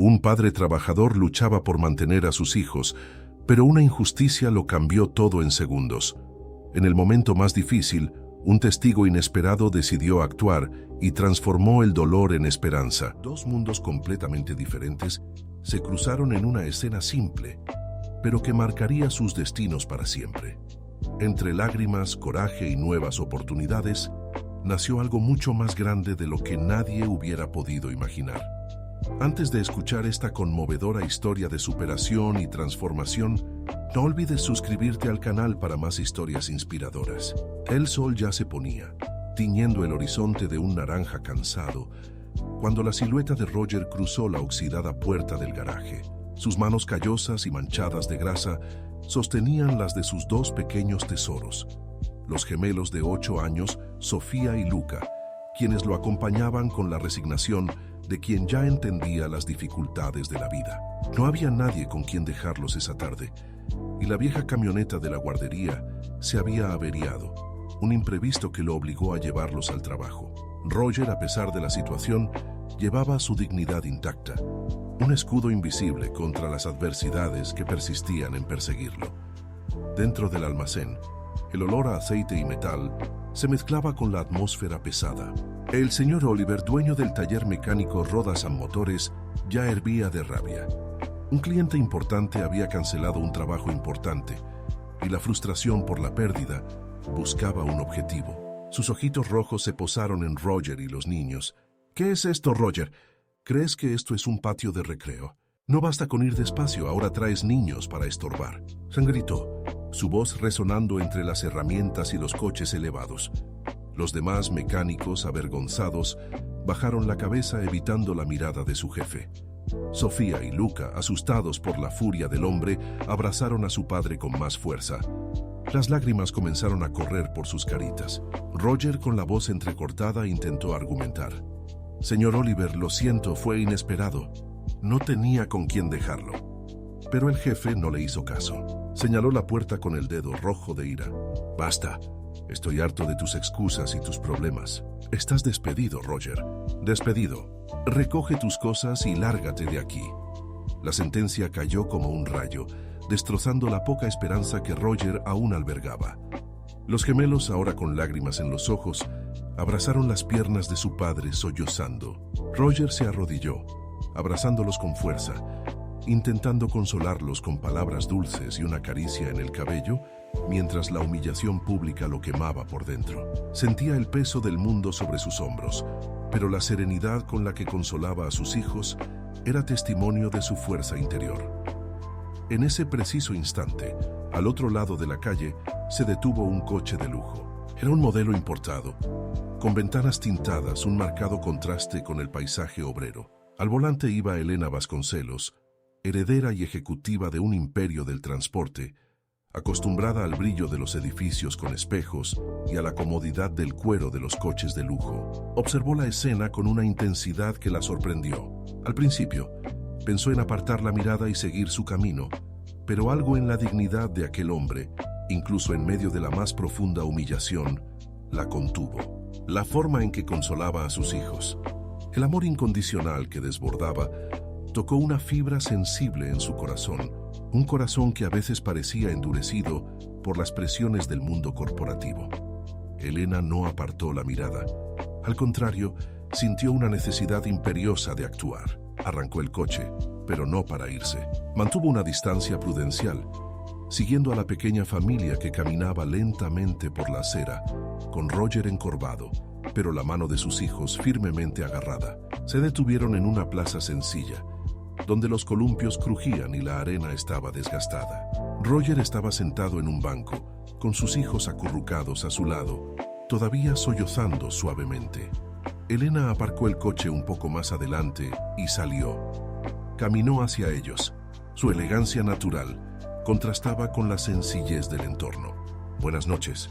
Un padre trabajador luchaba por mantener a sus hijos, pero una injusticia lo cambió todo en segundos. En el momento más difícil, un testigo inesperado decidió actuar y transformó el dolor en esperanza. Dos mundos completamente diferentes se cruzaron en una escena simple, pero que marcaría sus destinos para siempre. Entre lágrimas, coraje y nuevas oportunidades, nació algo mucho más grande de lo que nadie hubiera podido imaginar. Antes de escuchar esta conmovedora historia de superación y transformación, no olvides suscribirte al canal para más historias inspiradoras. El sol ya se ponía, tiñendo el horizonte de un naranja cansado, cuando la silueta de Roger cruzó la oxidada puerta del garaje. Sus manos callosas y manchadas de grasa sostenían las de sus dos pequeños tesoros, los gemelos de 8 años, Sofía y Luca, quienes lo acompañaban con la resignación de quien ya entendía las dificultades de la vida. No había nadie con quien dejarlos esa tarde, y la vieja camioneta de la guardería se había averiado, un imprevisto que lo obligó a llevarlos al trabajo. Roger, a pesar de la situación, llevaba su dignidad intacta, un escudo invisible contra las adversidades que persistían en perseguirlo. Dentro del almacén, el olor a aceite y metal se mezclaba con la atmósfera pesada. El señor Oliver, dueño del taller mecánico Rodas and Motores, ya hervía de rabia. Un cliente importante había cancelado un trabajo importante y la frustración por la pérdida buscaba un objetivo. Sus ojitos rojos se posaron en Roger y los niños. ¿Qué es esto, Roger? ¿Crees que esto es un patio de recreo? No basta con ir despacio, ahora traes niños para estorbar. Gritó, su voz resonando entre las herramientas y los coches elevados. Los demás mecánicos, avergonzados, bajaron la cabeza evitando la mirada de su jefe. Sofía y Luca, asustados por la furia del hombre, abrazaron a su padre con más fuerza. Las lágrimas comenzaron a correr por sus caritas. Roger, con la voz entrecortada, intentó argumentar. Señor Oliver, lo siento, fue inesperado. No tenía con quién dejarlo. Pero el jefe no le hizo caso. Señaló la puerta con el dedo rojo de ira. Basta. Estoy harto de tus excusas y tus problemas. Estás despedido, Roger. Despedido. Recoge tus cosas y lárgate de aquí. La sentencia cayó como un rayo, destrozando la poca esperanza que Roger aún albergaba. Los gemelos, ahora con lágrimas en los ojos, abrazaron las piernas de su padre sollozando. Roger se arrodilló, abrazándolos con fuerza, intentando consolarlos con palabras dulces y una caricia en el cabello, mientras la humillación pública lo quemaba por dentro. Sentía el peso del mundo sobre sus hombros, pero la serenidad con la que consolaba a sus hijos era testimonio de su fuerza interior. En ese preciso instante, al otro lado de la calle, se detuvo un coche de lujo. Era un modelo importado, con ventanas tintadas, un marcado contraste con el paisaje obrero. Al volante iba Elena Vasconcelos, heredera y ejecutiva de un imperio del transporte, acostumbrada al brillo de los edificios con espejos y a la comodidad del cuero de los coches de lujo. Observó la escena con una intensidad que la sorprendió. Al principio, pensó en apartar la mirada y seguir su camino, pero algo en la dignidad de aquel hombre, incluso en medio de la más profunda humillación, la contuvo. La forma en que consolaba a sus hijos, el amor incondicional que desbordaba, tocó una fibra sensible en su corazón, un corazón que a veces parecía endurecido por las presiones del mundo corporativo. Elena no apartó la mirada. Al contrario, sintió una necesidad imperiosa de actuar. Arrancó el coche, pero no para irse. Mantuvo una distancia prudencial, siguiendo a la pequeña familia que caminaba lentamente por la acera, con Roger encorvado, pero la mano de sus hijos firmemente agarrada. Se detuvieron en una plaza sencilla, donde los columpios crujían y la arena estaba desgastada. Roger estaba sentado en un banco, con sus hijos acurrucados a su lado, todavía sollozando suavemente. Elena aparcó el coche un poco más adelante y salió. Caminó hacia ellos. Su elegancia natural contrastaba con la sencillez del entorno. «Buenas noches»,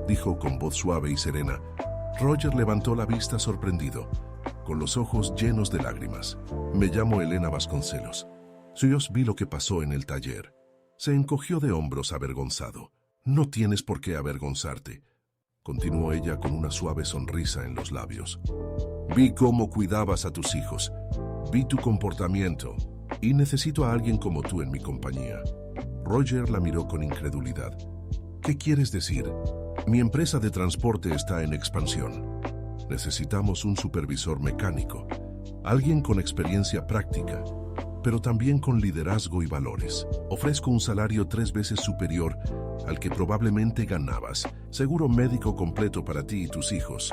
dijo con voz suave y serena. Roger levantó la vista sorprendido, con los ojos llenos de lágrimas. «Me llamo Elena Vasconcelos. Yo vi lo que pasó en el taller». Se encogió de hombros avergonzado. «No tienes por qué avergonzarte», continuó ella con una suave sonrisa en los labios. «Vi cómo cuidabas a tus hijos. Vi tu comportamiento y necesito a alguien como tú en mi compañía. Roger la miró con incredulidad. ¿Qué quieres decir? Mi empresa de transporte está en expansión. Necesitamos un supervisor mecánico, alguien con experiencia práctica, pero también con liderazgo y valores. Ofrezco un salario 3 veces superior al que probablemente ganabas, seguro médico completo para ti y tus hijos.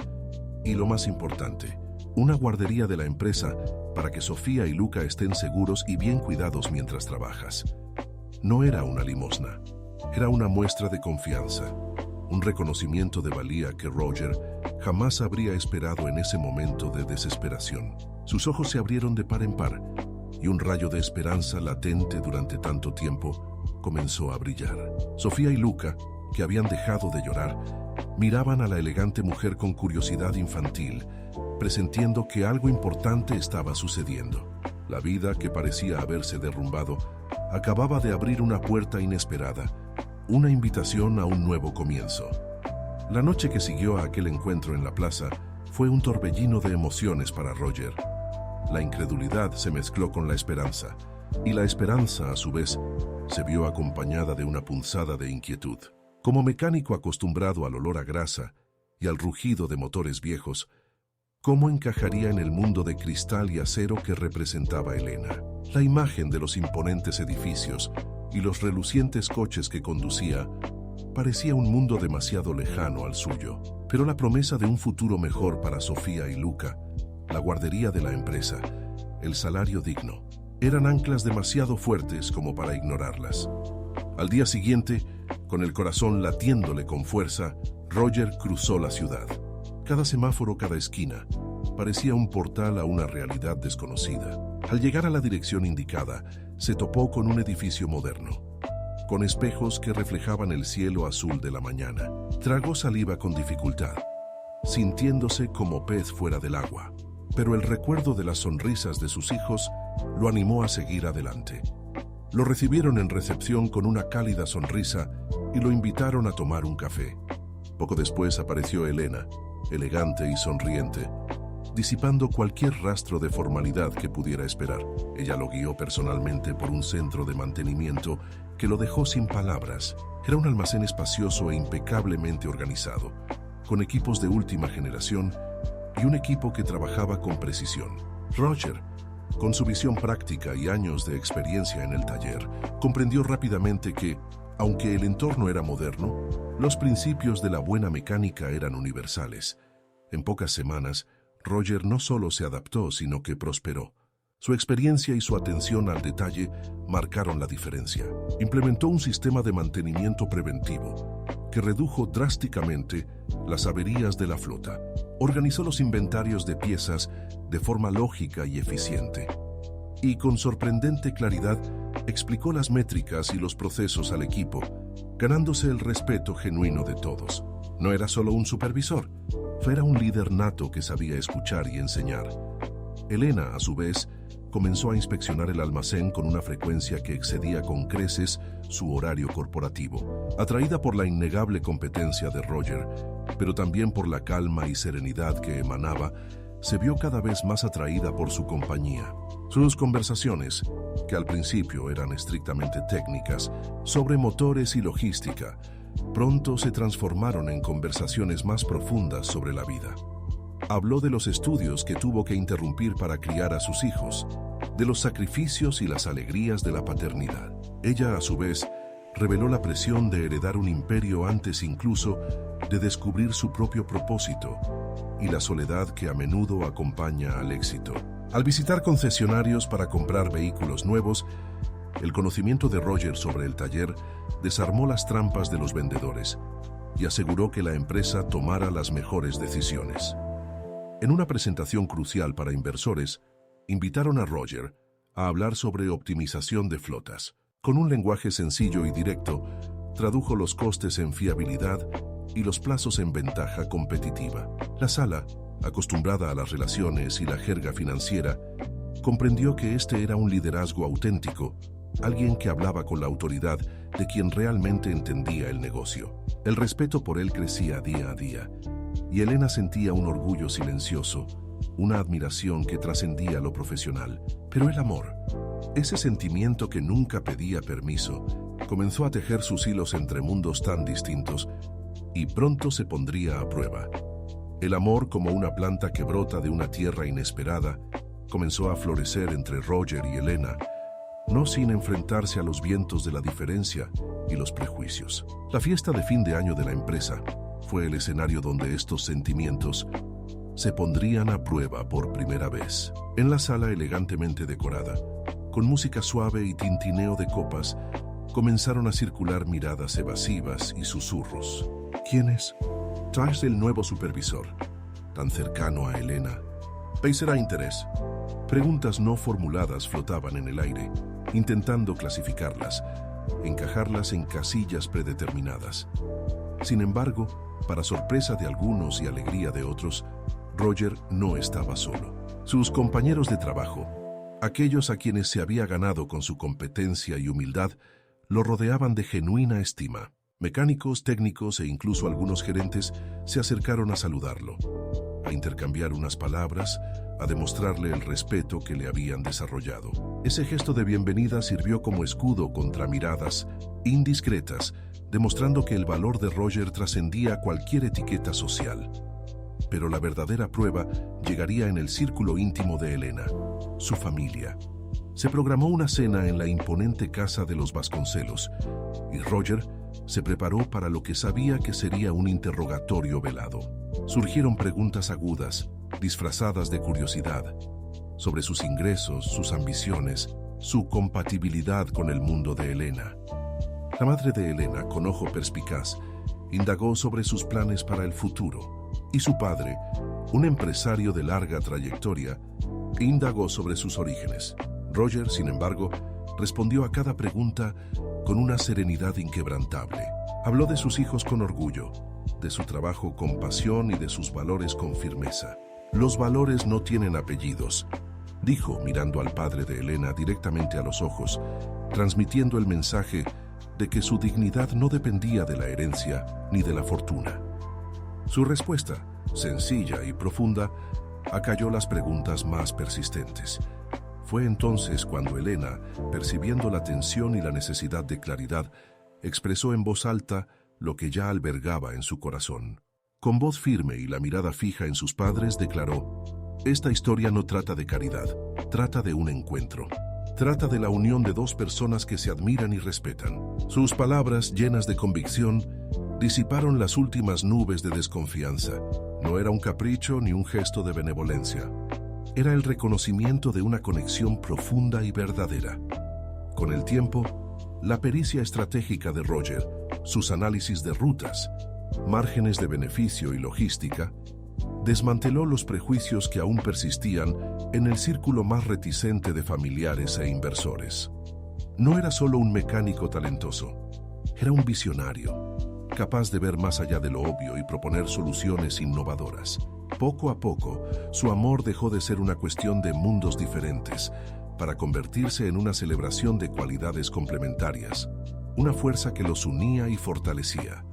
Y lo más importante, una guardería de la empresa para que Sofía y Luca estén seguros y bien cuidados mientras trabajas. No era una limosna, era una muestra de confianza, un reconocimiento de valía que Roger jamás habría esperado en ese momento de desesperación. Sus ojos se abrieron de par en par y un rayo de esperanza latente durante tanto tiempo comenzó a brillar. Sofía y Luca, que habían dejado de llorar, miraban a la elegante mujer con curiosidad infantil, presintiendo que algo importante estaba sucediendo. La vida, que parecía haberse derrumbado, acababa de abrir una puerta inesperada, una invitación a un nuevo comienzo. La noche que siguió a aquel encuentro en la plaza fue un torbellino de emociones para Roger. La incredulidad se mezcló con la esperanza, y la esperanza, a su vez, se vio acompañada de una punzada de inquietud. Como mecánico acostumbrado al olor a grasa y al rugido de motores viejos, ¿cómo encajaría en el mundo de cristal y acero que representaba Elena? La imagen de los imponentes edificios y los relucientes coches que conducía parecía un mundo demasiado lejano al suyo, pero la promesa de un futuro mejor para Sofía y Luca, la guardería de la empresa, el salario digno, eran anclas demasiado fuertes como para ignorarlas. Al día siguiente, con el corazón latiéndole con fuerza, Roger cruzó la ciudad. Cada semáforo, cada esquina, parecía un portal a una realidad desconocida. Al llegar a la dirección indicada, se topó con un edificio moderno, con espejos que reflejaban el cielo azul de la mañana. Tragó saliva con dificultad, sintiéndose como pez fuera del agua, pero el recuerdo de las sonrisas de sus hijos lo animó a seguir adelante. Lo recibieron en recepción con una cálida sonrisa y lo invitaron a tomar un café. Poco después apareció Elena, elegante y sonriente, disipando cualquier rastro de formalidad que pudiera esperar. Ella lo guió personalmente por un centro de mantenimiento que lo dejó sin palabras. Era un almacén espacioso e impecablemente organizado, con equipos de última generación y un equipo que trabajaba con precisión. Roger, con su visión práctica y años de experiencia en el taller, comprendió rápidamente que, aunque el entorno era moderno, los principios de la buena mecánica eran universales. En pocas semanas, Roger no solo se adaptó, sino que prosperó. Su experiencia y su atención al detalle marcaron la diferencia. Implementó un sistema de mantenimiento preventivo que redujo drásticamente las averías de la flota. Organizó los inventarios de piezas de forma lógica y eficiente. Y con sorprendente claridad explicó las métricas y los procesos al equipo, ganándose el respeto genuino de todos. No era solo un supervisor, era un líder nato que sabía escuchar y enseñar. Elena, a su vez, comenzó a inspeccionar el almacén con una frecuencia que excedía con creces su horario corporativo, atraída por la innegable competencia de Roger, pero también por la calma y serenidad que emanaba. Se vio cada vez más atraída por su compañía. Sus conversaciones, que al principio eran estrictamente técnicas, sobre motores y logística, pronto se transformaron en conversaciones más profundas sobre la vida. Habló de los estudios que tuvo que interrumpir para criar a sus hijos, de los sacrificios y las alegrías de la paternidad. Ella, a su vez, reveló la presión de heredar un imperio antes incluso de descubrir su propio propósito y la soledad que a menudo acompaña al éxito. Al visitar concesionarios para comprar vehículos nuevos, el conocimiento de Roger sobre el taller desarmó las trampas de los vendedores y aseguró que la empresa tomara las mejores decisiones. En una presentación crucial para inversores, invitaron a Roger a hablar sobre optimización de flotas. Con un lenguaje sencillo y directo, tradujo los costes en fiabilidad y los plazos en ventaja competitiva. La sala, acostumbrada a las relaciones y la jerga financiera, comprendió que este era un liderazgo auténtico, alguien que hablaba con la autoridad de quien realmente entendía el negocio. El respeto por él crecía día a día, y Elena sentía un orgullo silencioso una admiración que trascendía lo profesional. Pero el amor, ese sentimiento que nunca pedía permiso, comenzó a tejer sus hilos entre mundos tan distintos y pronto se pondría a prueba. El amor, como una planta que brota de una tierra inesperada, comenzó a florecer entre Roger y Elena, no sin enfrentarse a los vientos de la diferencia y los prejuicios. La fiesta de fin de año de la empresa fue el escenario donde estos sentimientos se pondrían a prueba por primera vez. En la sala elegantemente decorada, con música suave y tintineo de copas, comenzaron a circular miradas evasivas y susurros. ¿Quién es? Traes el nuevo supervisor, tan cercano a Elena. ¿Será interés? Preguntas no formuladas flotaban en el aire, intentando clasificarlas, encajarlas en casillas predeterminadas. Sin embargo, para sorpresa de algunos y alegría de otros, Roger no estaba solo. Sus compañeros de trabajo, aquellos a quienes se había ganado con su competencia y humildad, lo rodeaban de genuina estima. Mecánicos, técnicos e incluso algunos gerentes se acercaron a saludarlo, a intercambiar unas palabras, a demostrarle el respeto que le habían desarrollado. Ese gesto de bienvenida sirvió como escudo contra miradas indiscretas, demostrando que el valor de Roger trascendía cualquier etiqueta social. Pero la verdadera prueba llegaría en el círculo íntimo de Elena, su familia. Se programó una cena en la imponente casa de los Vasconcelos, y Roger se preparó para lo que sabía que sería un interrogatorio velado. Surgieron preguntas agudas, disfrazadas de curiosidad, sobre sus ingresos, sus ambiciones, su compatibilidad con el mundo de Elena. La madre de Elena, con ojo perspicaz, indagó sobre sus planes para el futuro, y su padre, un empresario de larga trayectoria, indagó sobre sus orígenes. Roger, sin embargo, respondió a cada pregunta con una serenidad inquebrantable. Habló de sus hijos con orgullo, de su trabajo con pasión y de sus valores con firmeza. Los valores no tienen apellidos, dijo mirando al padre de Elena directamente a los ojos, transmitiendo el mensaje de que su dignidad no dependía de la herencia ni de la fortuna. Su respuesta, sencilla y profunda, acalló las preguntas más persistentes. Fue entonces cuando Elena, percibiendo la tensión y la necesidad de claridad, expresó en voz alta lo que ya albergaba en su corazón. Con voz firme y la mirada fija en sus padres, declaró: «Esta historia no trata de caridad, trata de un encuentro. Trata de la unión de dos personas que se admiran y respetan». Sus palabras, llenas de convicción, disiparon las últimas nubes de desconfianza. No era un capricho ni un gesto de benevolencia. Era el reconocimiento de una conexión profunda y verdadera. Con el tiempo, la pericia estratégica de Roger, sus análisis de rutas, márgenes de beneficio y logística, desmanteló los prejuicios que aún persistían en el círculo más reticente de familiares e inversores. No era solo un mecánico talentoso, era un visionario, capaz de ver más allá de lo obvio y proponer soluciones innovadoras. Poco a poco, su amor dejó de ser una cuestión de mundos diferentes para convertirse en una celebración de cualidades complementarias, una fuerza que los unía y fortalecía.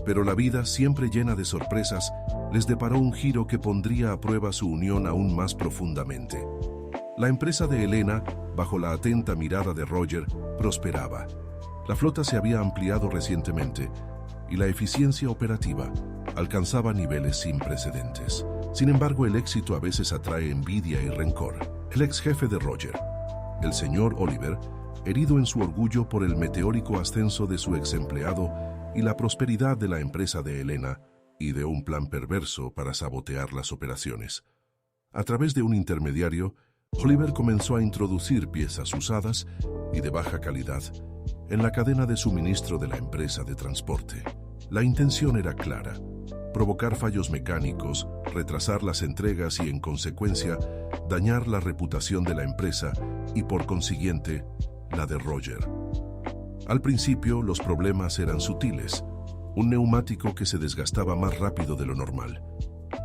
Pero la vida, siempre llena de sorpresas, les deparó un giro que pondría a prueba su unión aún más profundamente. La empresa de Elena, bajo la atenta mirada de Roger, prosperaba. La flota se había ampliado recientemente y la eficiencia operativa alcanzaba niveles sin precedentes. Sin embargo, el éxito a veces atrae envidia y rencor. El ex jefe de Roger, el señor Oliver, herido en su orgullo por el meteórico ascenso de su ex empleado y la prosperidad de la empresa de Elena, ideó un plan perverso para sabotear las operaciones. A través de un intermediario, Oliver comenzó a introducir piezas usadas y de baja calidad en la cadena de suministro de la empresa de transporte. La intención era clara: provocar fallos mecánicos, retrasar las entregas y, en consecuencia, dañar la reputación de la empresa y, por consiguiente, la de Roger. Al principio, los problemas eran sutiles: un neumático que se desgastaba más rápido de lo normal,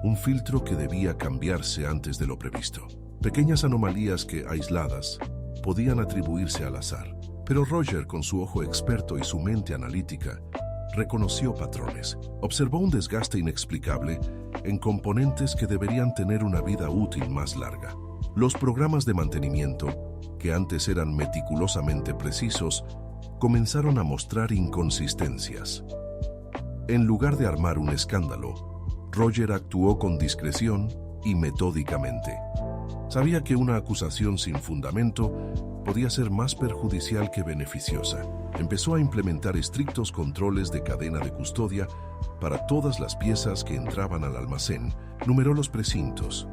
un filtro que debía cambiarse antes de lo previsto. Pequeñas anomalías que, aisladas, podían atribuirse al azar. Pero Roger, con su ojo experto y su mente analítica, reconoció patrones. Observó un desgaste inexplicable en componentes que deberían tener una vida útil más larga. Los programas de mantenimiento, que antes eran meticulosamente precisos, comenzaron a mostrar inconsistencias. En lugar de armar un escándalo, Roger actuó con discreción y metódicamente. Sabía que una acusación sin fundamento podía ser más perjudicial que beneficiosa. Empezó a implementar estrictos controles de cadena de custodia para todas las piezas que entraban al almacén, numeró los precintos,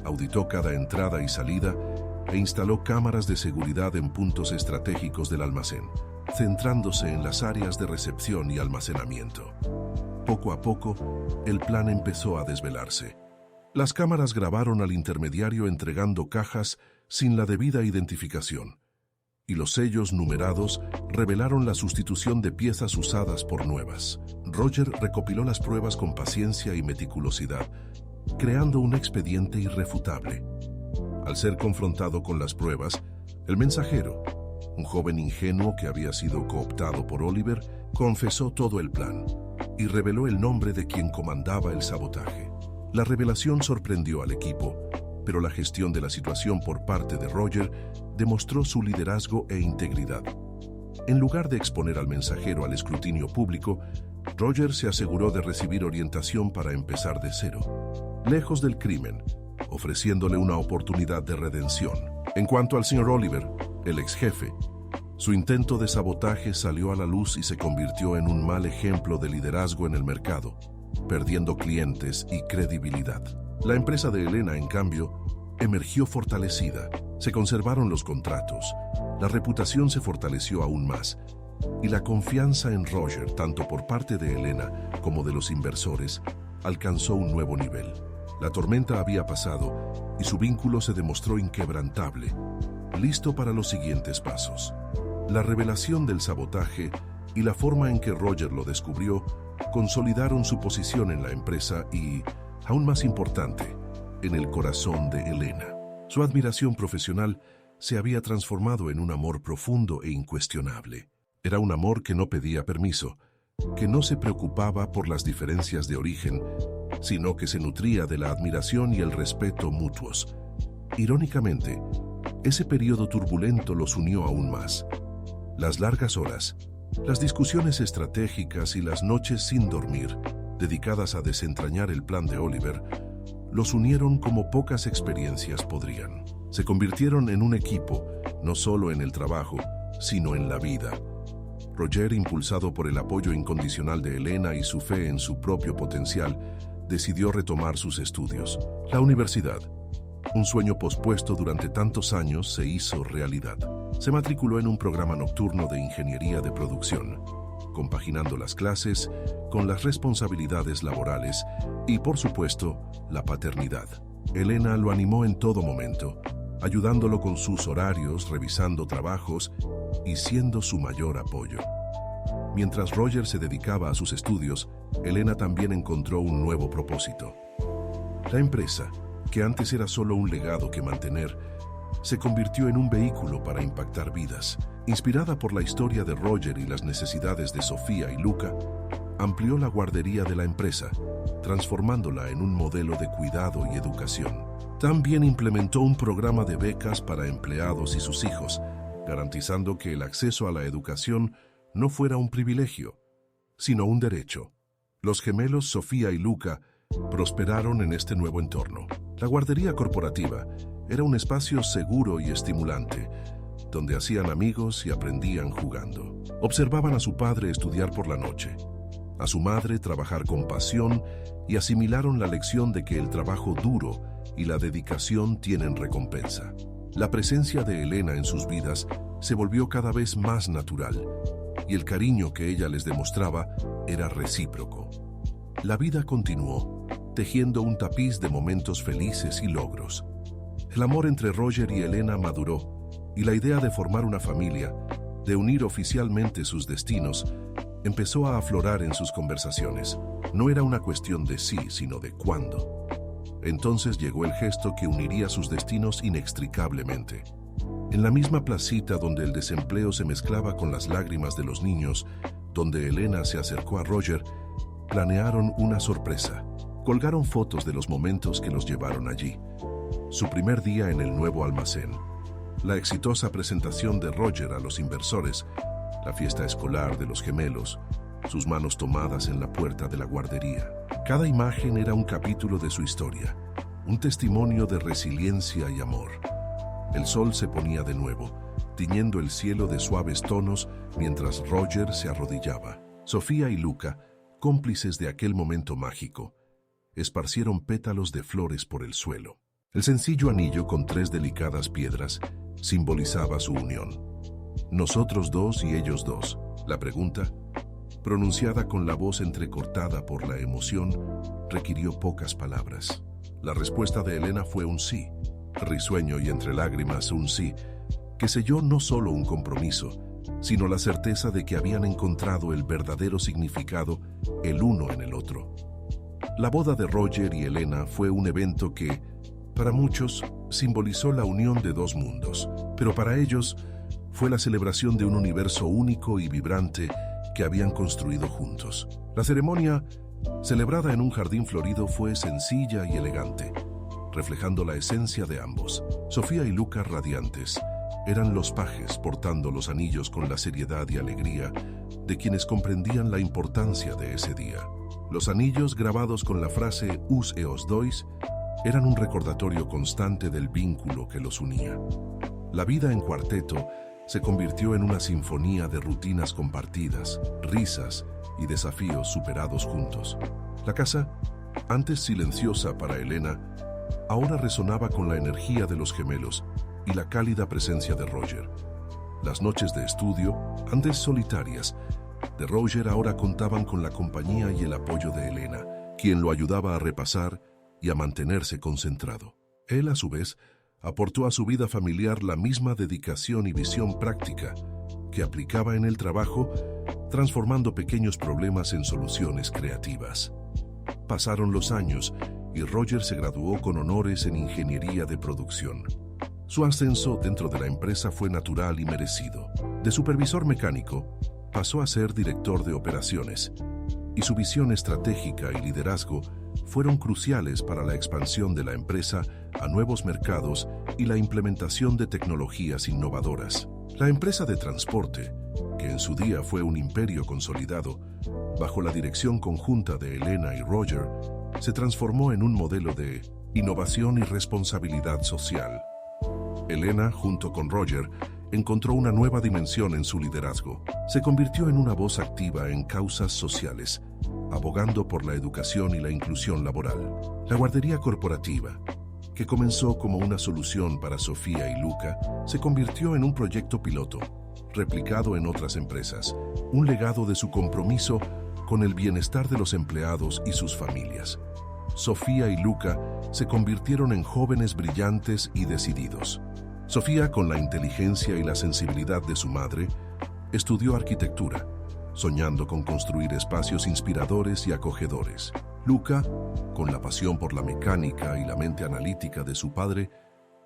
auditó cada entrada y salida e instaló cámaras de seguridad en puntos estratégicos del almacén, centrándose en las áreas de recepción y almacenamiento. Poco a poco, el plan empezó a desvelarse. Las cámaras grabaron al intermediario entregando cajas sin la debida identificación, y los sellos numerados revelaron la sustitución de piezas usadas por nuevas. Roger recopiló las pruebas con paciencia y meticulosidad, creando un expediente irrefutable. Al ser confrontado con las pruebas, el mensajero, un joven ingenuo que había sido cooptado por Oliver, confesó todo el plan y reveló el nombre de quien comandaba el sabotaje. La revelación sorprendió al equipo, pero la gestión de la situación por parte de Roger demostró su liderazgo e integridad. En lugar de exponer al mensajero al escrutinio público, Roger se aseguró de recibir orientación para empezar de cero, lejos del crimen, ofreciéndole una oportunidad de redención. En cuanto al señor Oliver, el ex jefe, su intento de sabotaje salió a la luz y se convirtió en un mal ejemplo de liderazgo en el mercado, perdiendo clientes y credibilidad. La empresa de Elena, en cambio, emergió fortalecida. Se conservaron los contratos, la reputación se fortaleció aún más, y la confianza en Roger, tanto por parte de Elena como de los inversores, alcanzó un nuevo nivel. La tormenta había pasado y su vínculo se demostró inquebrantable, listo para los siguientes pasos. La revelación del sabotaje y la forma en que Roger lo descubrió consolidaron su posición en la empresa y, aún más importante, en el corazón de Elena. Su admiración profesional se había transformado en un amor profundo e incuestionable. Era un amor que no pedía permiso, que no se preocupaba por las diferencias de origen, sino que se nutría de la admiración y el respeto mutuos. Irónicamente, ese periodo turbulento los unió aún más. Las largas horas, las discusiones estratégicas y las noches sin dormir, dedicadas a desentrañar el plan de Oliver, los unieron como pocas experiencias podrían. Se convirtieron en un equipo, no solo en el trabajo, sino en la vida. Roger, impulsado por el apoyo incondicional de Elena y su fe en su propio potencial, decidió retomar sus estudios. La universidad, un sueño pospuesto durante tantos años, se hizo realidad. Se matriculó en un programa nocturno de ingeniería de producción, compaginando las clases con las responsabilidades laborales y, por supuesto, la paternidad. Elena lo animó en todo momento, ayudándolo con sus horarios, revisando trabajos y siendo su mayor apoyo. Mientras Roger se dedicaba a sus estudios, Elena también encontró un nuevo propósito. La empresa, que antes era solo un legado que mantener, se convirtió en un vehículo para impactar vidas. Inspirada por la historia de Roger y las necesidades de Sofía y Luca, amplió la guardería de la empresa, transformándola en un modelo de cuidado y educación. También implementó un programa de becas para empleados y sus hijos, garantizando que el acceso a la educación no fuera un privilegio, sino un derecho. Los gemelos Sofía y Luca prosperaron en este nuevo entorno. La guardería corporativa era un espacio seguro y estimulante, donde hacían amigos y aprendían jugando. Observaban a su padre estudiar por la noche, a su madre trabajar con pasión y asimilaron la lección de que el trabajo duro y la dedicación tienen recompensa. La presencia de Elena en sus vidas se volvió cada vez más natural y el cariño que ella les demostraba era recíproco. La vida continuó, tejiendo un tapiz de momentos felices y logros. El amor entre Roger y Elena maduró y la idea de formar una familia, de unir oficialmente sus destinos, empezó a aflorar en sus conversaciones. No era una cuestión de sí, sino de cuándo. Entonces llegó el gesto que uniría sus destinos inextricablemente. En la misma placita donde el desempleo se mezclaba con las lágrimas de los niños, donde Elena se acercó a Roger, planearon una sorpresa. Colgaron fotos de los momentos que los llevaron allí. Su primer día en el nuevo almacén, la exitosa presentación de Roger a los inversores, la fiesta escolar de los gemelos, sus manos tomadas en la puerta de la guardería. Cada imagen era un capítulo de su historia, un testimonio de resiliencia y amor. El sol se ponía de nuevo, tiñendo el cielo de suaves tonos mientras Roger se arrodillaba. Sofía y Luca, cómplices de aquel momento mágico, esparcieron pétalos de flores por el suelo. El sencillo anillo con 3 delicadas piedras simbolizaba su unión. Nosotros dos y ellos dos. La pregunta, pronunciada con la voz entrecortada por la emoción, requirió pocas palabras. La respuesta de Elena fue un sí, risueño y entre lágrimas un sí, que selló no solo un compromiso, sino la certeza de que habían encontrado el verdadero significado el uno en el otro. La boda de Roger y Elena fue un evento que, para muchos, simbolizó la unión de 2 mundos, pero para ellos fue la celebración de un universo único y vibrante que habían construido juntos. La ceremonia, celebrada en un jardín florido, fue sencilla y elegante, reflejando la esencia de ambos. Sofía y Luca, radiantes, eran los pajes portando los anillos con la seriedad y alegría de quienes comprendían la importancia de ese día. Los anillos, grabados con la frase «Us eos dois», eran un recordatorio constante del vínculo que los unía. La vida en cuarteto se convirtió en una sinfonía de rutinas compartidas, risas y desafíos superados juntos. La casa, antes silenciosa para Elena, ahora resonaba con la energía de los gemelos y la cálida presencia de Roger. Las noches de estudio, antes solitarias, de Roger ahora contaban con la compañía y el apoyo de Elena, quien lo ayudaba a repasar y a mantenerse concentrado. Él, a su vez, aportó a su vida familiar la misma dedicación y visión práctica que aplicaba en el trabajo, transformando pequeños problemas en soluciones creativas. Pasaron los años y Roger se graduó con honores en ingeniería de producción. Su ascenso dentro de la empresa fue natural y merecido. De supervisor mecánico, pasó a ser director de operaciones, y su visión estratégica y liderazgo fueron cruciales para la expansión de la empresa a nuevos mercados y la implementación de tecnologías innovadoras. La empresa de transporte, que en su día fue un imperio consolidado, bajo la dirección conjunta de Elena y Roger, se transformó en un modelo de innovación y responsabilidad social. Elena, junto con Roger, encontró una nueva dimensión en su liderazgo. Se convirtió en una voz activa en causas sociales, abogando por la educación y la inclusión laboral. La guardería corporativa, que comenzó como una solución para Sofía y Luca, se convirtió en un proyecto piloto, replicado en otras empresas, un legado de su compromiso con el bienestar de los empleados y sus familias. Sofía y Luca se convirtieron en jóvenes brillantes y decididos. Sofía, con la inteligencia y la sensibilidad de su madre, estudió arquitectura, soñando con construir espacios inspiradores y acogedores. Luca, con la pasión por la mecánica y la mente analítica de su padre,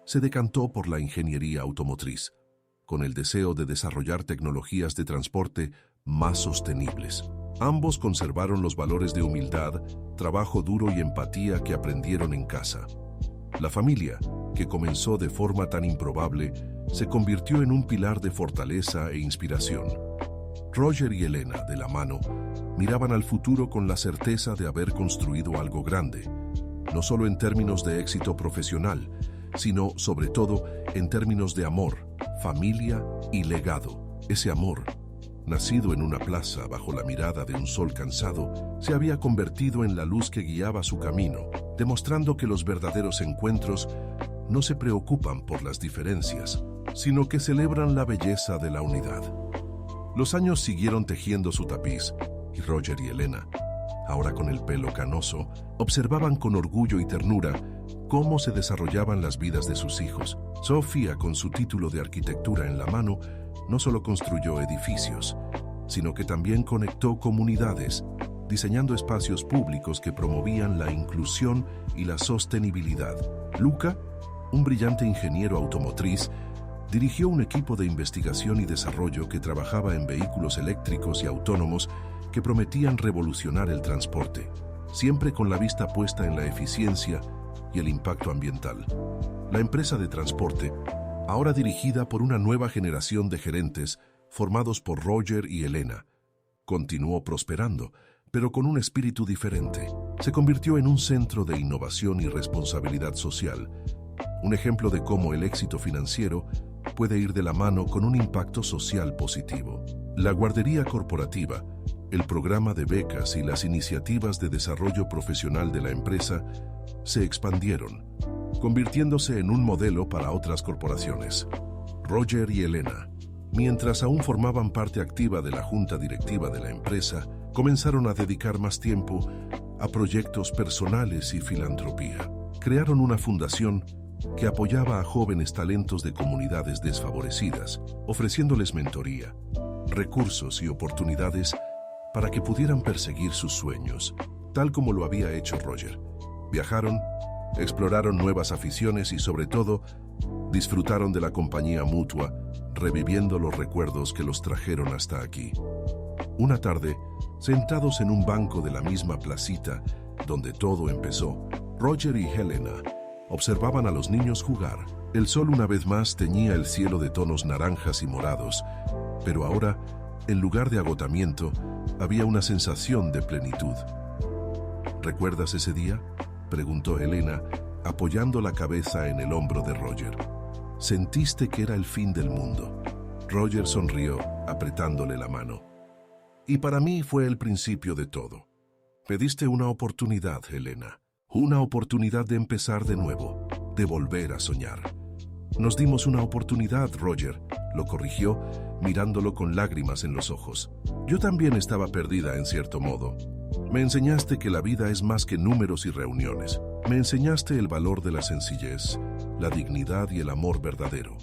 se decantó por la ingeniería automotriz, con el deseo de desarrollar tecnologías de transporte más sostenibles. Ambos conservaron los valores de humildad, trabajo duro y empatía que aprendieron en casa. La familia, que comenzó de forma tan improbable, se convirtió en un pilar de fortaleza e inspiración. Roger y Elena, de la mano, miraban al futuro con la certeza de haber construido algo grande, no solo en términos de éxito profesional, sino, sobre todo, en términos de amor, familia y legado. Ese amor, nacido en una plaza bajo la mirada de un sol cansado, se había convertido en la luz que guiaba su camino, demostrando que los verdaderos encuentros no se preocupan por las diferencias, sino que celebran la belleza de la unidad. Los años siguieron tejiendo su tapiz, y Roger y Elena, ahora con el pelo canoso, observaban con orgullo y ternura cómo se desarrollaban las vidas de sus hijos. Sofía, con su título de arquitectura en la mano, no solo construyó edificios, sino que también conectó comunidades, diseñando espacios públicos que promovían la inclusión y la sostenibilidad. Luca, un brillante ingeniero automotriz, dirigió un equipo de investigación y desarrollo que trabajaba en vehículos eléctricos y autónomos que prometían revolucionar el transporte. siempre con la vista puesta en la eficiencia y el impacto ambiental. La empresa de transporte, ahora dirigida por una nueva generación de gerentes formados por Roger y Elena, continuó prosperando, pero con un espíritu diferente. Se convirtió en un centro de innovación y responsabilidad social, un ejemplo de cómo el éxito financiero puede ir de la mano con un impacto social positivo. La guardería corporativa, el programa de becas y las iniciativas de desarrollo profesional de la empresa se expandieron, convirtiéndose en un modelo para otras corporaciones. Roger y Elena, mientras aún formaban parte activa de la junta directiva de la empresa, comenzaron a dedicar más tiempo a proyectos personales y filantropía. Crearon una fundación que apoyaba a jóvenes talentos de comunidades desfavorecidas, ofreciéndoles mentoría, recursos y oportunidades para que pudieran perseguir sus sueños, tal como lo había hecho Roger. Viajaron, exploraron nuevas aficiones y, sobre todo, disfrutaron de la compañía mutua, reviviendo los recuerdos que los trajeron hasta aquí. Una tarde, sentados en un banco de la misma placita donde todo empezó, Roger y Elena observaban a los niños jugar. El sol una vez más teñía el cielo de tonos naranjas y morados, pero ahora, en lugar de agotamiento, había una sensación de plenitud. ¿Recuerdas ese día?, preguntó Elena, apoyando la cabeza en el hombro de Roger. ¿Sentiste que era el fin del mundo? Roger sonrió, apretándole la mano. Y para mí fue el principio de todo. Me diste una oportunidad, Elena. Una oportunidad de empezar de nuevo, de volver a soñar. Nos dimos una oportunidad, Roger, lo corrigió, mirándolo con lágrimas en los ojos. Yo también estaba perdida en cierto modo. Me enseñaste que la vida es más que números y reuniones. Me enseñaste el valor de la sencillez, la dignidad y el amor verdadero.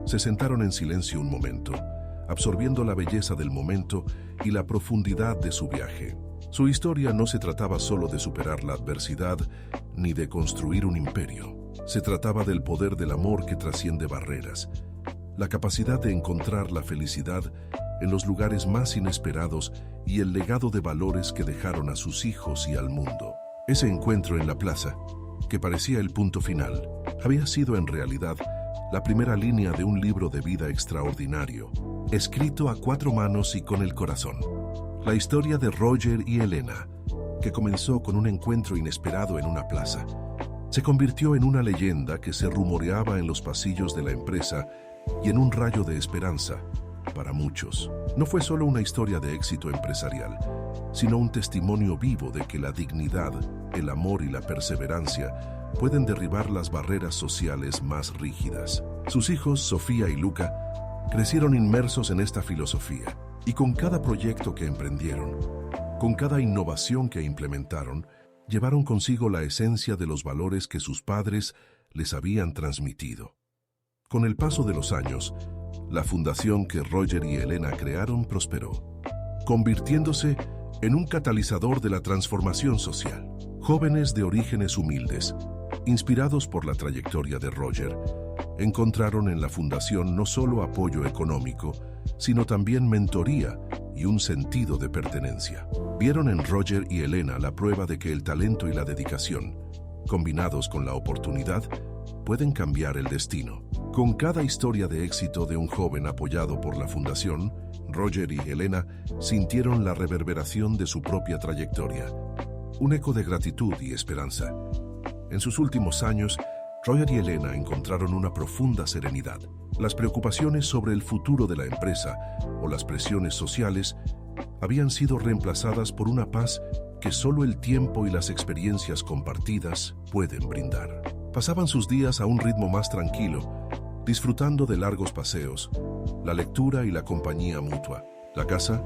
Se sentaron en silencio un momento, absorbiendo la belleza del momento y la profundidad de su viaje. Su historia no se trataba solo de superar la adversidad ni de construir un imperio. Se trataba del poder del amor que trasciende barreras, la capacidad de encontrar la felicidad en los lugares más inesperados y el legado de valores que dejaron a sus hijos y al mundo. Ese encuentro en la plaza, que parecía el punto final, había sido en realidad la primera línea de un libro de vida extraordinario, escrito a 4 manos y con el corazón. La historia de Roger y Elena, que comenzó con un encuentro inesperado en una plaza, se convirtió en una leyenda que se rumoreaba en los pasillos de la empresa y en un rayo de esperanza para muchos. No fue solo una historia de éxito empresarial, sino un testimonio vivo de que la dignidad, el amor y la perseverancia pueden derribar las barreras sociales más rígidas. Sus hijos, Sofía y Luca, crecieron inmersos en esta filosofía, y con cada proyecto que emprendieron, con cada innovación que implementaron, llevaron consigo la esencia de los valores que sus padres les habían transmitido. Con el paso de los años, la fundación que Roger y Elena crearon prosperó, convirtiéndose en un catalizador de la transformación social. Jóvenes de orígenes humildes, inspirados por la trayectoria de Roger, encontraron en la fundación no solo apoyo económico, sino también mentoría y un sentido de pertenencia. Vieron en Roger y Elena la prueba de que el talento y la dedicación, combinados con la oportunidad, pueden cambiar el destino. Con cada historia de éxito de un joven apoyado por la fundación, Roger y Elena sintieron la reverberación de su propia trayectoria, un eco de gratitud y esperanza. En sus últimos años, Roger y Elena encontraron una profunda serenidad. Las preocupaciones sobre el futuro de la empresa o las presiones sociales habían sido reemplazadas por una paz que solo el tiempo y las experiencias compartidas pueden brindar. Pasaban sus días a un ritmo más tranquilo, disfrutando de largos paseos, la lectura y la compañía mutua. La casa,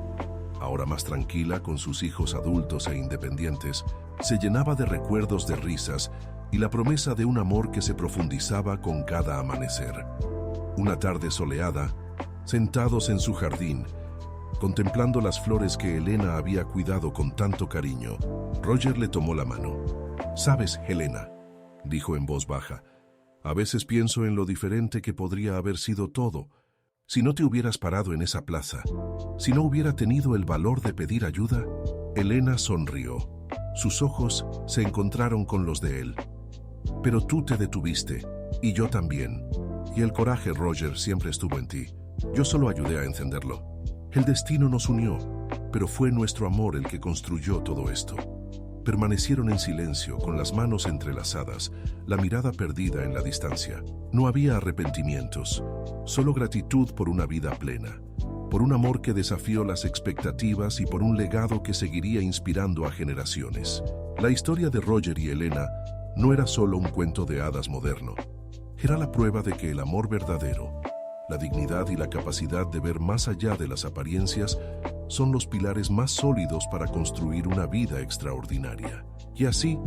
ahora más tranquila con sus hijos adultos e independientes, se llenaba de recuerdos de risas y la promesa de un amor que se profundizaba con cada amanecer. Una tarde soleada, sentados en su jardín, contemplando las flores que Elena había cuidado con tanto cariño, Roger le tomó la mano. «Sabes, Elena», dijo en voz baja, «a veces pienso en lo diferente que podría haber sido todo si no te hubieras parado en esa plaza, si no hubiera tenido el valor de pedir ayuda». Elena sonrió. Sus ojos se encontraron con los de él. Pero tú te detuviste, y yo también. Y el coraje, Roger, siempre estuvo en ti. Yo solo ayudé a encenderlo. El destino nos unió, pero fue nuestro amor el que construyó todo esto. Permanecieron en silencio, con las manos entrelazadas, la mirada perdida en la distancia. No había arrepentimientos, solo gratitud por una vida plena, por un amor que desafió las expectativas y por un legado que seguiría inspirando a generaciones. La historia de Roger y Elena no era solo un cuento de hadas moderno. Era la prueba de que el amor verdadero, la dignidad y la capacidad de ver más allá de las apariencias son los pilares más sólidos para construir una vida extraordinaria. Y así,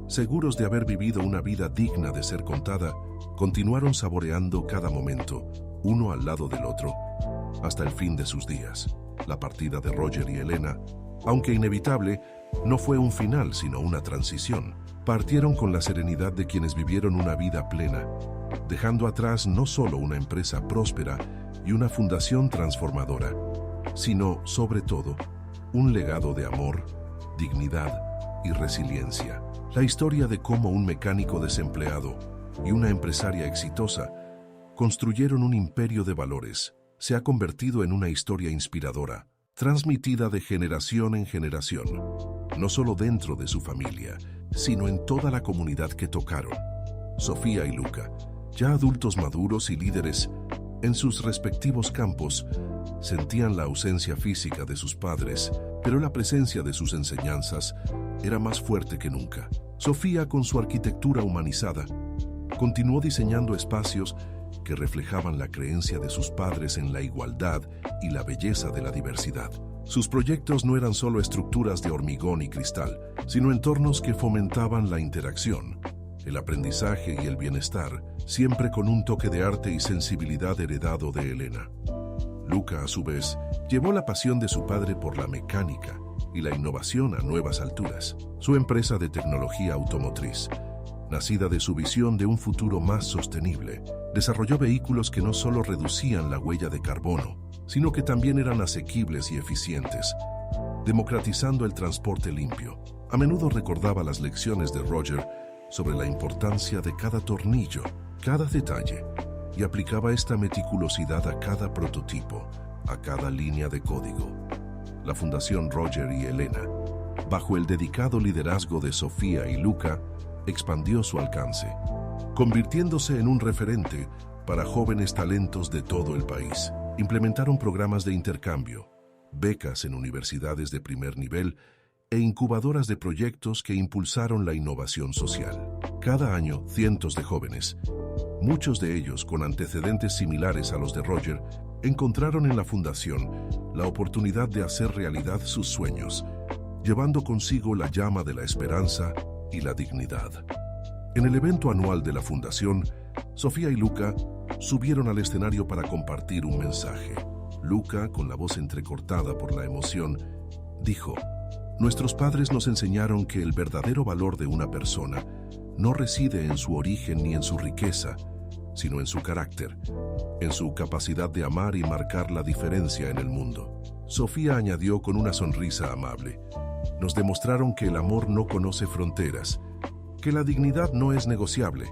seguros de haber vivido una vida digna de ser contada, continuaron saboreando cada momento, uno al lado del otro, hasta el fin de sus días. La partida de Roger y Elena, aunque inevitable, no fue un final, sino una transición. Partieron con la serenidad de quienes vivieron una vida plena, dejando atrás no solo una empresa próspera y una fundación transformadora, sino, sobre todo, un legado de amor, dignidad y resiliencia. La historia de cómo un mecánico desempleado y una empresaria exitosa construyeron un imperio de valores se ha convertido en una historia inspiradora, transmitida de generación en generación, no solo dentro de su familia, sino en toda la comunidad que tocaron. Sofía y Luca, ya adultos maduros y líderes en sus respectivos campos, sentían la ausencia física de sus padres, pero la presencia de sus enseñanzas era más fuerte que nunca. Sofía, con su arquitectura humanizada, continuó diseñando espacios que reflejaban la creencia de sus padres en la igualdad y la belleza de la diversidad. Sus proyectos no eran solo estructuras de hormigón y cristal, sino entornos que fomentaban la interacción, el aprendizaje y el bienestar, siempre con un toque de arte y sensibilidad heredado de Elena. Luca, a su vez, llevó la pasión de su padre por la mecánica y la innovación a nuevas alturas. Su empresa de tecnología automotriz, nacida de su visión de un futuro más sostenible, desarrolló vehículos que no solo reducían la huella de carbono, sino que también eran asequibles y eficientes, democratizando el transporte limpio. A menudo recordaba las lecciones de Roger sobre la importancia de cada tornillo, cada detalle, y aplicaba esta meticulosidad a cada prototipo, a cada línea de código. La Fundación Roger y Elena, bajo el dedicado liderazgo de Sofía y Luca, expandió su alcance, convirtiéndose en un referente para jóvenes talentos de todo el país. Implementaron programas de intercambio, becas en universidades de primer nivel e incubadoras de proyectos que impulsaron la innovación social. Cada año, cientos de jóvenes, muchos de ellos con antecedentes similares a los de Roger, encontraron en la fundación la oportunidad de hacer realidad sus sueños, llevando consigo la llama de la esperanza y la dignidad. En el evento anual de la fundación, Sofía y Luca subieron al escenario para compartir un mensaje. Luca, con la voz entrecortada por la emoción, dijo: «Nuestros padres nos enseñaron que el verdadero valor de una persona no reside en su origen ni en su riqueza, sino en su carácter, en su capacidad de amar y marcar la diferencia en el mundo». Sofía añadió con una sonrisa amable: «Nos demostraron que el amor no conoce fronteras, que la dignidad no es negociable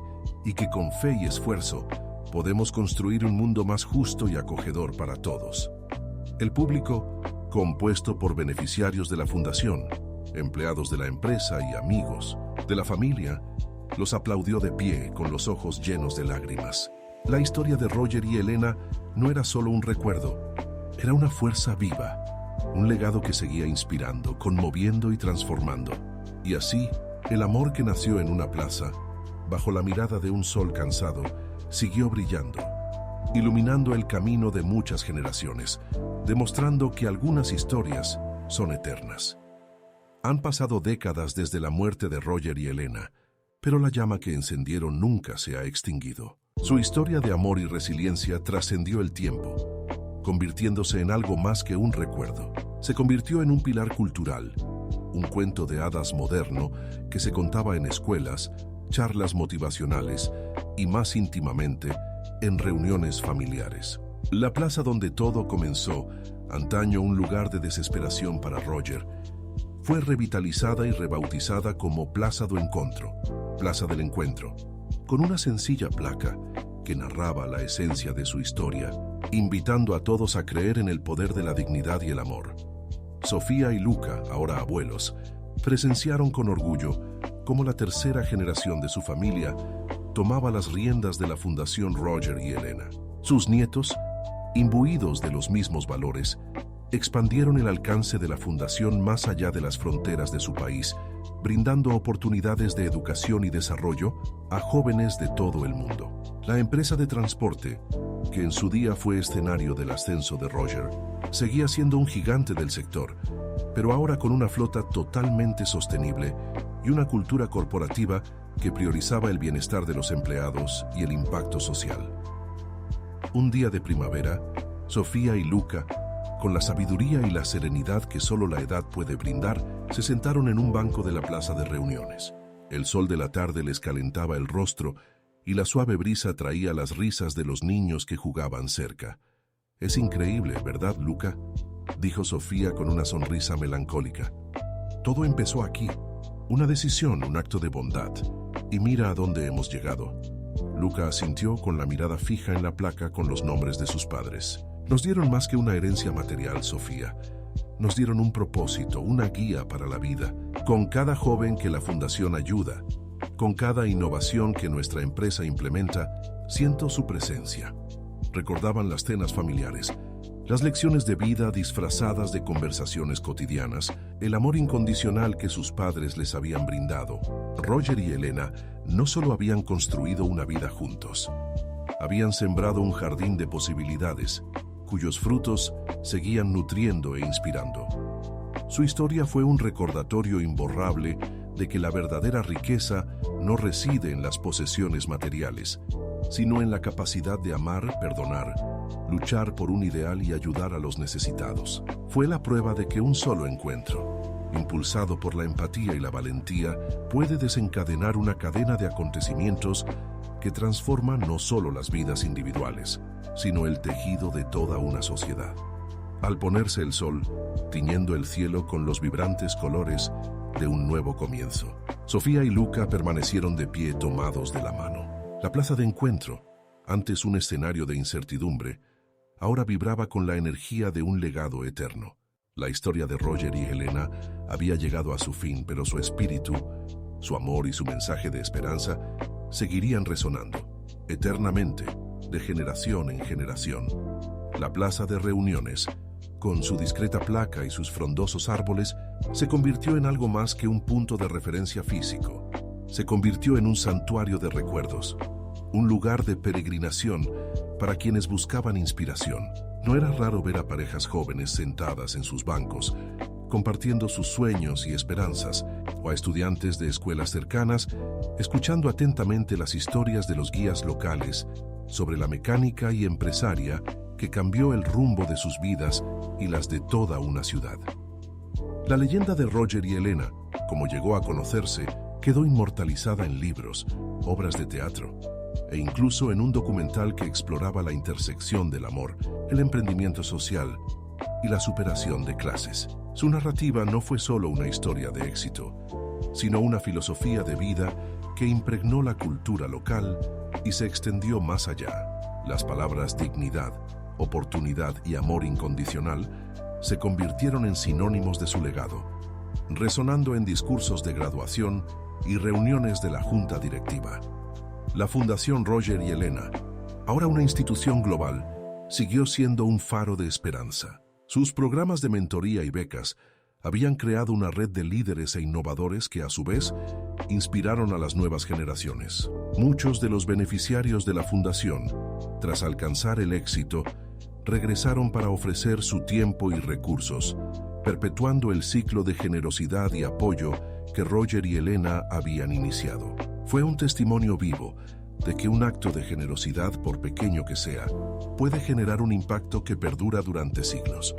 y que con fe y esfuerzo podemos construir un mundo más justo y acogedor para todos». El público, compuesto por beneficiarios de la fundación, empleados de la empresa y amigos de la familia, los aplaudió de pie con los ojos llenos de lágrimas. La historia de Roger y Elena no era solo un recuerdo, era una fuerza viva, un legado que seguía inspirando, conmoviendo y transformando. Y así, el amor que nació en una plaza, bajo la mirada de un sol cansado, siguió brillando, iluminando el camino de muchas generaciones, demostrando que algunas historias son eternas. Han pasado décadas desde la muerte de Roger y Elena, pero la llama que encendieron nunca se ha extinguido. Su historia de amor y resiliencia trascendió el tiempo, convirtiéndose en algo más que un recuerdo. Se convirtió en un pilar cultural, un cuento de hadas moderno que se contaba en escuelas, charlas motivacionales y, más íntimamente, en reuniones familiares. La plaza donde todo comenzó, antaño un lugar de desesperación para Roger, fue revitalizada y rebautizada como Plaza do Encontro, Plaza del Encuentro, con una sencilla placa que narraba la esencia de su historia, invitando a todos a creer en el poder de la dignidad y el amor. Sofía y Luca, ahora abuelos, presenciaron con orgullo cómo la tercera generación de su familia tomaba las riendas de la Fundación Roger y Elena. Sus nietos, imbuidos de los mismos valores, expandieron el alcance de la fundación más allá de las fronteras de su país, brindando oportunidades de educación y desarrollo a jóvenes de todo el mundo. La empresa de transporte, que en su día fue escenario del ascenso de Roger, seguía siendo un gigante del sector, pero ahora con una flota totalmente sostenible y una cultura corporativa que priorizaba el bienestar de los empleados y el impacto social. Un día de primavera, Sofía y Luca, con la sabiduría y la serenidad que solo la edad puede brindar, se sentaron en un banco de la plaza de reuniones. El sol de la tarde les calentaba el rostro y la suave brisa traía las risas de los niños que jugaban cerca. «Es increíble, ¿verdad, Luca?», dijo Sofía con una sonrisa melancólica. «Todo empezó aquí. Una decisión, un acto de bondad. Y mira a dónde hemos llegado». Luca asintió con la mirada fija en la placa con los nombres de sus padres. «Nos dieron más que una herencia material, Sofía. Nos dieron un propósito, una guía para la vida. Con cada joven que la Fundación ayuda, con cada innovación que nuestra empresa implementa, siento su presencia». Recordaban las cenas familiares, las lecciones de vida disfrazadas de conversaciones cotidianas, el amor incondicional que sus padres les habían brindado. Roger y Elena no solo habían construido una vida juntos, habían sembrado un jardín de posibilidades, cuyos frutos seguían nutriendo e inspirando. Su historia fue un recordatorio imborrable de que la verdadera riqueza no reside en las posesiones materiales, sino en la capacidad de amar, perdonar, luchar por un ideal y ayudar a los necesitados. Fue la prueba de que un solo encuentro, impulsado por la empatía y la valentía, puede desencadenar una cadena de acontecimientos que transforman no solo las vidas individuales, sino el tejido de toda una sociedad. Al ponerse el sol, tiñendo el cielo con los vibrantes colores de un nuevo comienzo, Sofía y Luca permanecieron de pie tomados de la mano. La plaza de encuentro, antes un escenario de incertidumbre, ahora vibraba con la energía de un legado eterno. La historia de Roger y Elena había llegado a su fin, pero su espíritu, su amor y su mensaje de esperanza seguirían resonando eternamente, de generación en generación. La plaza de reuniones, con su discreta placa y sus frondosos árboles, se convirtió en algo más que un punto de referencia físico. Se convirtió en un santuario de recuerdos, un lugar de peregrinación para quienes buscaban inspiración. No era raro ver a parejas jóvenes sentadas en sus bancos, compartiendo sus sueños y esperanzas, o a estudiantes de escuelas cercanas, escuchando atentamente las historias de los guías locales sobre la mecánica y empresaria que cambió el rumbo de sus vidas y las de toda una ciudad. La leyenda de Roger y Elena, como llegó a conocerse, quedó inmortalizada en libros, obras de teatro e incluso en un documental que exploraba la intersección del amor, el emprendimiento social y la superación de clases. Su narrativa no fue solo una historia de éxito, sino una filosofía de vida que impregnó la cultura local y se extendió más allá. Las palabras dignidad, oportunidad y amor incondicional se convirtieron en sinónimos de su legado, resonando en discursos de graduación y reuniones de la junta directiva. La Fundación Roger y Elena, ahora una institución global, siguió siendo un faro de esperanza. Sus programas de mentoría y becas habían creado una red de líderes e innovadores que, a su vez, inspiraron a las nuevas generaciones. Muchos de los beneficiarios de la fundación, tras alcanzar el éxito, regresaron para ofrecer su tiempo y recursos, perpetuando el ciclo de generosidad y apoyo que Roger y Elena habían iniciado. Fue un testimonio vivo de que un acto de generosidad, por pequeño que sea, puede generar un impacto que perdura durante siglos.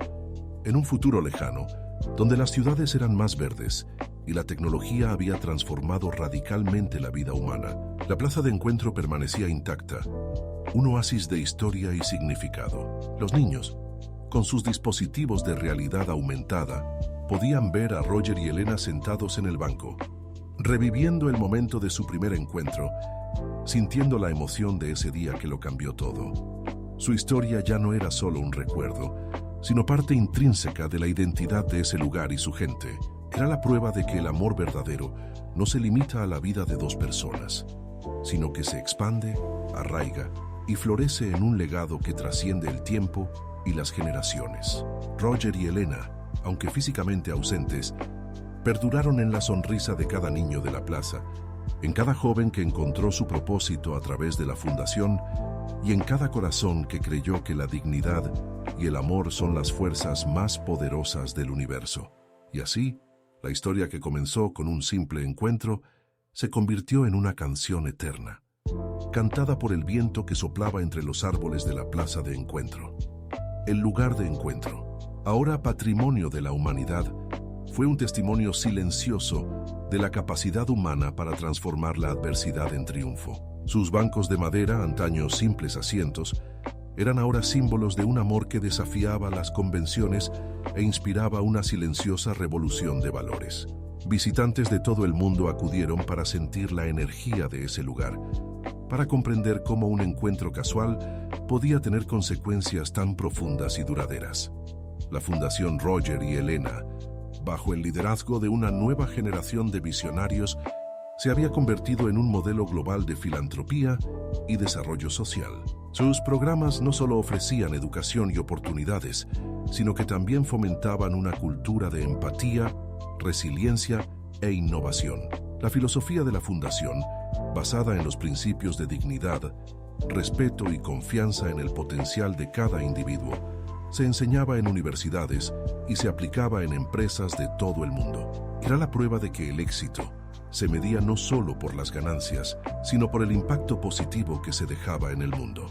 En un futuro lejano, donde las ciudades eran más verdes y la tecnología había transformado radicalmente la vida humana, la plaza de encuentro permanecía intacta, un oasis de historia y significado. Los niños, con sus dispositivos de realidad aumentada, podían ver a Roger y Elena sentados en el banco, reviviendo el momento de su primer encuentro, sintiendo la emoción de ese día que lo cambió todo. Su historia ya no era solo un recuerdo, sino parte intrínseca de la identidad de ese lugar y su gente. Era la prueba de que el amor verdadero no se limita a la vida de dos personas, sino que se expande, arraiga y florece en un legado que trasciende el tiempo y las generaciones. Roger y Elena, aunque físicamente ausentes, perduraron en la sonrisa de cada niño de la plaza, en cada joven que encontró su propósito a través de la fundación y en cada corazón que creyó que la dignidad y el amor son las fuerzas más poderosas del universo. Y así, la historia que comenzó con un simple encuentro se convirtió en una canción eterna, cantada por el viento que soplaba entre los árboles de la plaza de encuentro. El lugar de encuentro, ahora patrimonio de la humanidad, fue un testimonio silencioso de la capacidad humana para transformar la adversidad en triunfo. Sus bancos de madera, antaño simples asientos, eran ahora símbolos de un amor que desafiaba las convenciones e inspiraba una silenciosa revolución de valores. Visitantes de todo el mundo acudieron para sentir la energía de ese lugar, para comprender cómo un encuentro casual podía tener consecuencias tan profundas y duraderas. La Fundación Roger y Elena, bajo el liderazgo de una nueva generación de visionarios, se había convertido en un modelo global de filantropía y desarrollo social. Sus programas no solo ofrecían educación y oportunidades, sino que también fomentaban una cultura de empatía, resiliencia e innovación. La filosofía de la fundación, basada en los principios de dignidad, respeto y confianza en el potencial de cada individuo, se enseñaba en universidades y se aplicaba en empresas de todo el mundo. Era la prueba de que el éxito se medía no solo por las ganancias, sino por el impacto positivo que se dejaba en el mundo.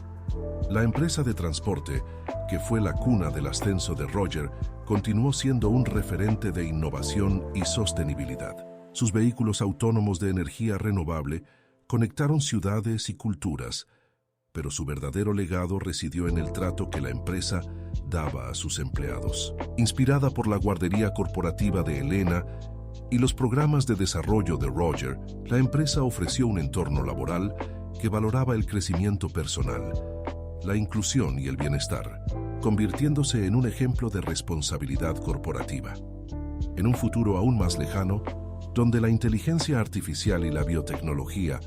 La empresa de transporte, que fue la cuna del ascenso de Roger, continuó siendo un referente de innovación y sostenibilidad. Sus vehículos autónomos de energía renovable conectaron ciudades y culturas, pero su verdadero legado residió en el trato que la empresa daba a sus empleados. Inspirada por la guardería corporativa de Elena y los programas de desarrollo de Roger, la empresa ofreció un entorno laboral que valoraba el crecimiento personal, la inclusión y el bienestar, convirtiéndose en un ejemplo de responsabilidad corporativa. En un futuro aún más lejano, donde la inteligencia artificial y la biotecnología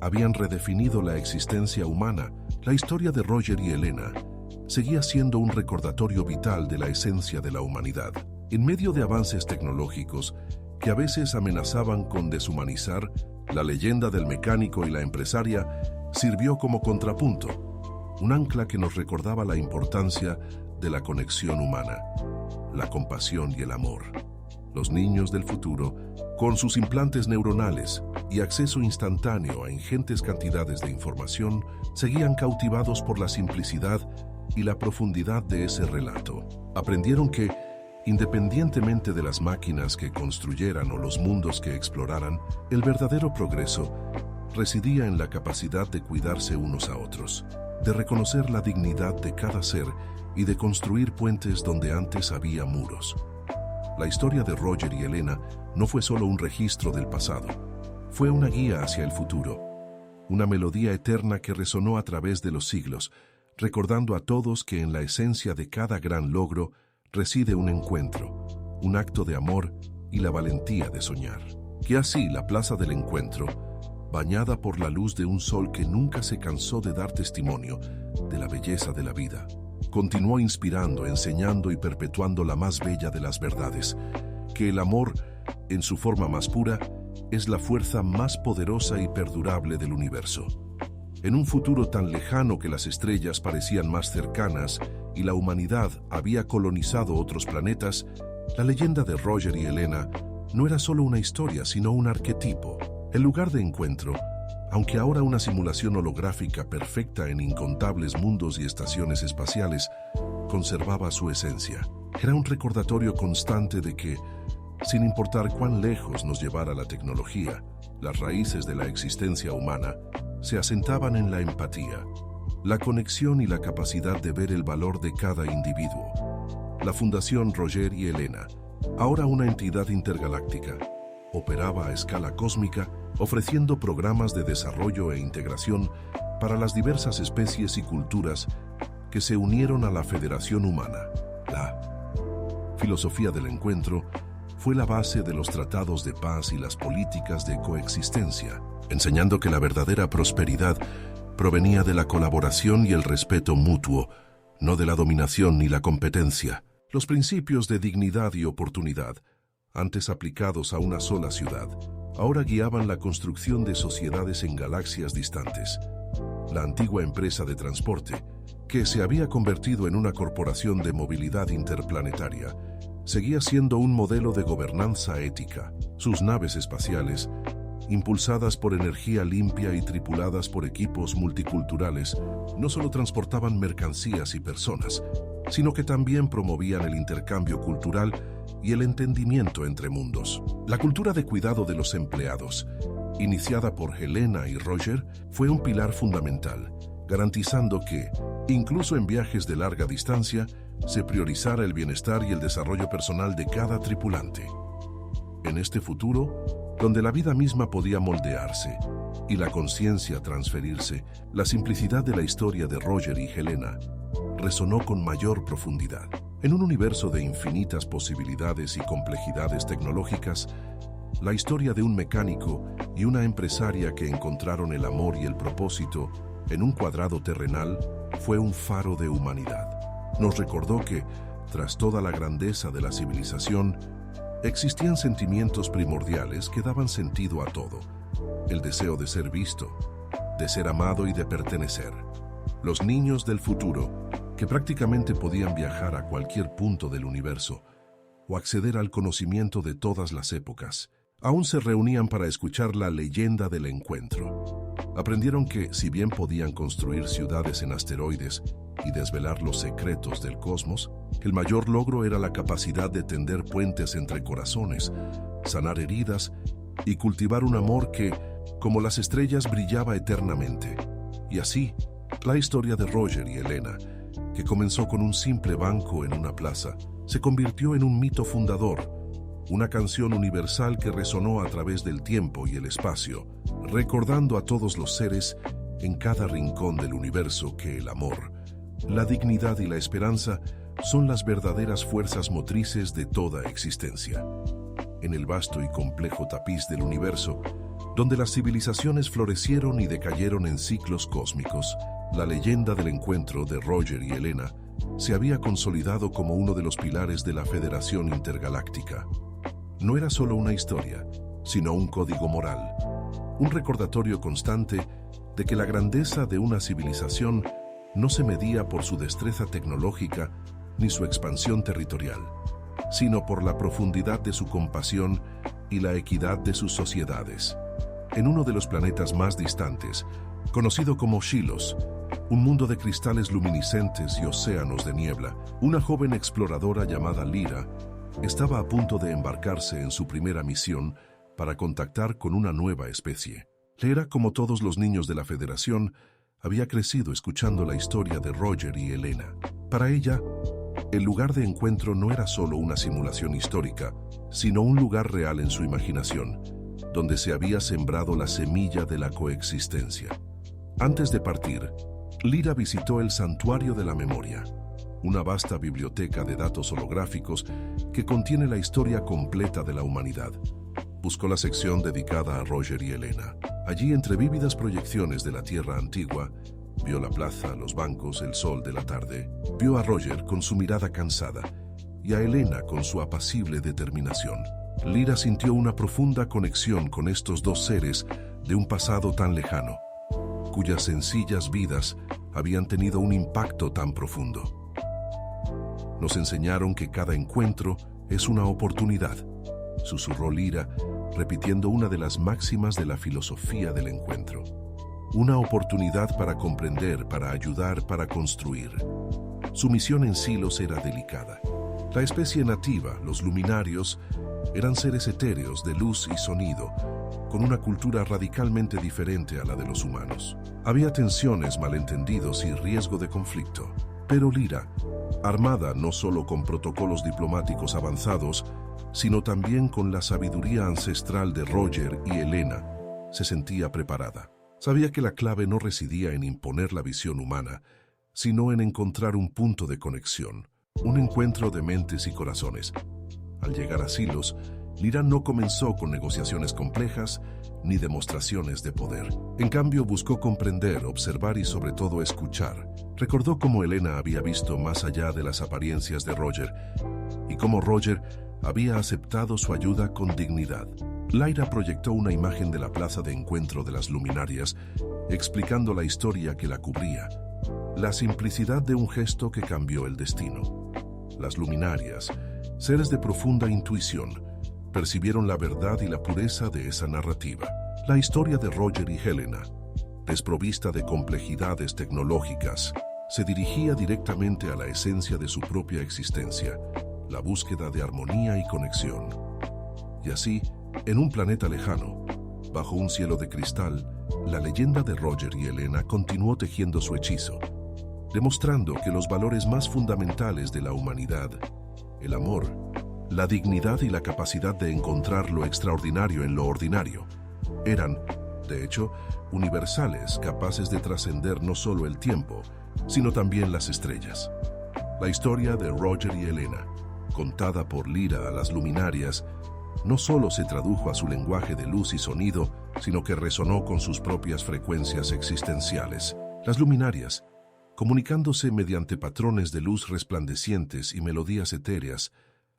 habían redefinido la existencia humana, la historia de Roger y Elena seguía siendo un recordatorio vital de la esencia de la humanidad. En medio de avances tecnológicos que a veces amenazaban con deshumanizar, la leyenda del mecánico y la empresaria sirvió como contrapunto, un ancla que nos recordaba la importancia de la conexión humana, la compasión y el amor. Los niños del futuro, con sus implantes neuronales y acceso instantáneo a ingentes cantidades de información, seguían cautivados por la simplicidad y la profundidad de ese relato. Aprendieron que, independientemente de las máquinas que construyeran o los mundos que exploraran, el verdadero progreso residía en la capacidad de cuidarse unos a otros, de reconocer la dignidad de cada ser y de construir puentes donde antes había muros. La historia de Roger y Elena no fue solo un registro del pasado, fue una guía hacia el futuro, una melodía eterna que resonó a través de los siglos, recordando a todos que en la esencia de cada gran logro reside un encuentro, un acto de amor y la valentía de soñar. Que así la Plaza del Encuentro, bañada por la luz de un sol que nunca se cansó de dar testimonio de la belleza de la vida, continuó inspirando, enseñando y perpetuando la más bella de las verdades, que el amor, en su forma más pura, es la fuerza más poderosa y perdurable del universo. En un futuro tan lejano que las estrellas parecían más cercanas y la humanidad había colonizado otros planetas, la leyenda de Roger y Elena no era solo una historia, sino un arquetipo. El lugar de encuentro, aunque ahora una simulación holográfica perfecta en incontables mundos y estaciones espaciales, conservaba su esencia. Era un recordatorio constante de que, sin importar cuán lejos nos llevara la tecnología, las raíces de la existencia humana se asentaban en la empatía, la conexión y la capacidad de ver el valor de cada individuo. La Fundación Roger y Elena ahora una entidad intergaláctica, operaba a escala cósmica, ofreciendo programas de desarrollo e integración para las diversas especies y culturas que se unieron a la Federación Humana. La filosofía del encuentro fue la base de los tratados de paz y las políticas de coexistencia, enseñando que la verdadera prosperidad provenía de la colaboración y el respeto mutuo, no de la dominación ni la competencia. Los principios de dignidad y oportunidad, antes aplicados a una sola ciudad, ahora guiaban la construcción de sociedades en galaxias distantes. La antigua empresa de transporte, que se había convertido en una corporación de movilidad interplanetaria, seguía siendo un modelo de gobernanza ética. Sus naves espaciales, impulsadas por energía limpia y tripuladas por equipos multiculturales, no solo transportaban mercancías y personas, sino que también promovían el intercambio cultural y el entendimiento entre mundos. La cultura de cuidado de los empleados, iniciada por Helena y Roger, fue un pilar fundamental, garantizando que, incluso en viajes de larga distancia, se priorizara el bienestar y el desarrollo personal de cada tripulante. En este futuro, donde la vida misma podía moldearse y la conciencia transferirse, la simplicidad de la historia de Roger y Helena resonó con mayor profundidad. En un universo de infinitas posibilidades y complejidades tecnológicas, la historia de un mecánico y una empresaria que encontraron el amor y el propósito en un cuadrado terrenal fue un faro de humanidad. Nos recordó que, tras toda la grandeza de la civilización, existían sentimientos primordiales que daban sentido a todo: el deseo de ser visto, de ser amado y de pertenecer. Los niños del futuro, que prácticamente podían viajar a cualquier punto del universo o acceder al conocimiento de todas las épocas, aún se reunían para escuchar la leyenda del encuentro. Aprendieron que, si bien podían construir ciudades en asteroides y desvelar los secretos del cosmos, el mayor logro era la capacidad de tender puentes entre corazones, sanar heridas y cultivar un amor que, como las estrellas, brillaba eternamente. Y así, la historia de Roger y Helena, que comenzó con un simple banco en una plaza, se convirtió en un mito fundador, una canción universal que resonó a través del tiempo y el espacio, recordando a todos los seres en cada rincón del universo que el amor, la dignidad y la esperanza son las verdaderas fuerzas motrices de toda existencia. En el vasto y complejo tapiz del universo, donde las civilizaciones florecieron y decayeron en ciclos cósmicos, la leyenda del encuentro de Roger y Helena se había consolidado como uno de los pilares de la Federación Intergaláctica. No era solo una historia, sino un código moral, un recordatorio constante de que la grandeza de una civilización no se medía por su destreza tecnológica ni su expansión territorial, sino por la profundidad de su compasión y la equidad de sus sociedades. En uno de los planetas más distantes, conocido como Shilos, un mundo de cristales luminiscentes y océanos de niebla, una joven exploradora llamada Lyra estaba a punto de embarcarse en su primera misión para contactar con una nueva especie. Lyra, como todos los niños de la Federación, había crecido escuchando la historia de Roger y Helena. Para ella, el lugar de encuentro no era solo una simulación histórica, sino un lugar real en su imaginación, donde se había sembrado la semilla de la coexistencia. Antes de partir, Lyra visitó el Santuario de la Memoria, una vasta biblioteca de datos holográficos que contiene la historia completa de la humanidad. Buscó la sección dedicada a Roger y Helena. Allí, entre vívidas proyecciones de la Tierra antigua, vio la plaza, los bancos, el sol de la tarde. Vio a Roger con su mirada cansada y a Helena con su apacible determinación. Lyra sintió una profunda conexión con estos dos seres de un pasado tan lejano, cuyas sencillas vidas habían tenido un impacto tan profundo. Nos enseñaron que cada encuentro es una oportunidad, susurró Lyra, repitiendo una de las máximas de la filosofía del encuentro. Una oportunidad para comprender, para ayudar, para construir. Su misión en Shilos era delicada. La especie nativa, los luminarios, eran seres etéreos de luz y sonido, con una cultura radicalmente diferente a la de los humanos. Había tensiones, malentendidos y riesgo de conflicto. Pero Lyra, armada no solo con protocolos diplomáticos avanzados, sino también con la sabiduría ancestral de Roger y Elena, se sentía preparada. Sabía que la clave no residía en imponer la visión humana, sino en encontrar un punto de conexión, un encuentro de mentes y corazones. Al llegar a Silos, Lyra no comenzó con negociaciones complejas ni demostraciones de poder. En cambio, buscó comprender, observar y sobre todo escuchar. Recordó cómo Elena había visto más allá de las apariencias de Roger y cómo Roger había aceptado su ayuda con dignidad. Lyra proyectó una imagen de la plaza de encuentro de las luminarias, explicando la historia que la cubría, la simplicidad de un gesto que cambió el destino. Las luminarias, seres de profunda intuición, percibieron la verdad y la pureza de esa narrativa. La historia de Roger y Helena, desprovista de complejidades tecnológicas, se dirigía directamente a la esencia de su propia existencia, la búsqueda de armonía y conexión. Y así, en un planeta lejano, bajo un cielo de cristal, la leyenda de Roger y Elena continuó tejiendo su hechizo, demostrando que los valores más fundamentales de la humanidad, el amor, la dignidad y la capacidad de encontrar lo extraordinario en lo ordinario, eran, de hecho, universales, capaces de trascender no solo el tiempo, sino también las estrellas. La historia de Roger y Elena, contada por Lyra a las luminarias, no solo se tradujo a su lenguaje de luz y sonido, sino que resonó con sus propias frecuencias existenciales. Las luminarias, comunicándose mediante patrones de luz resplandecientes y melodías etéreas,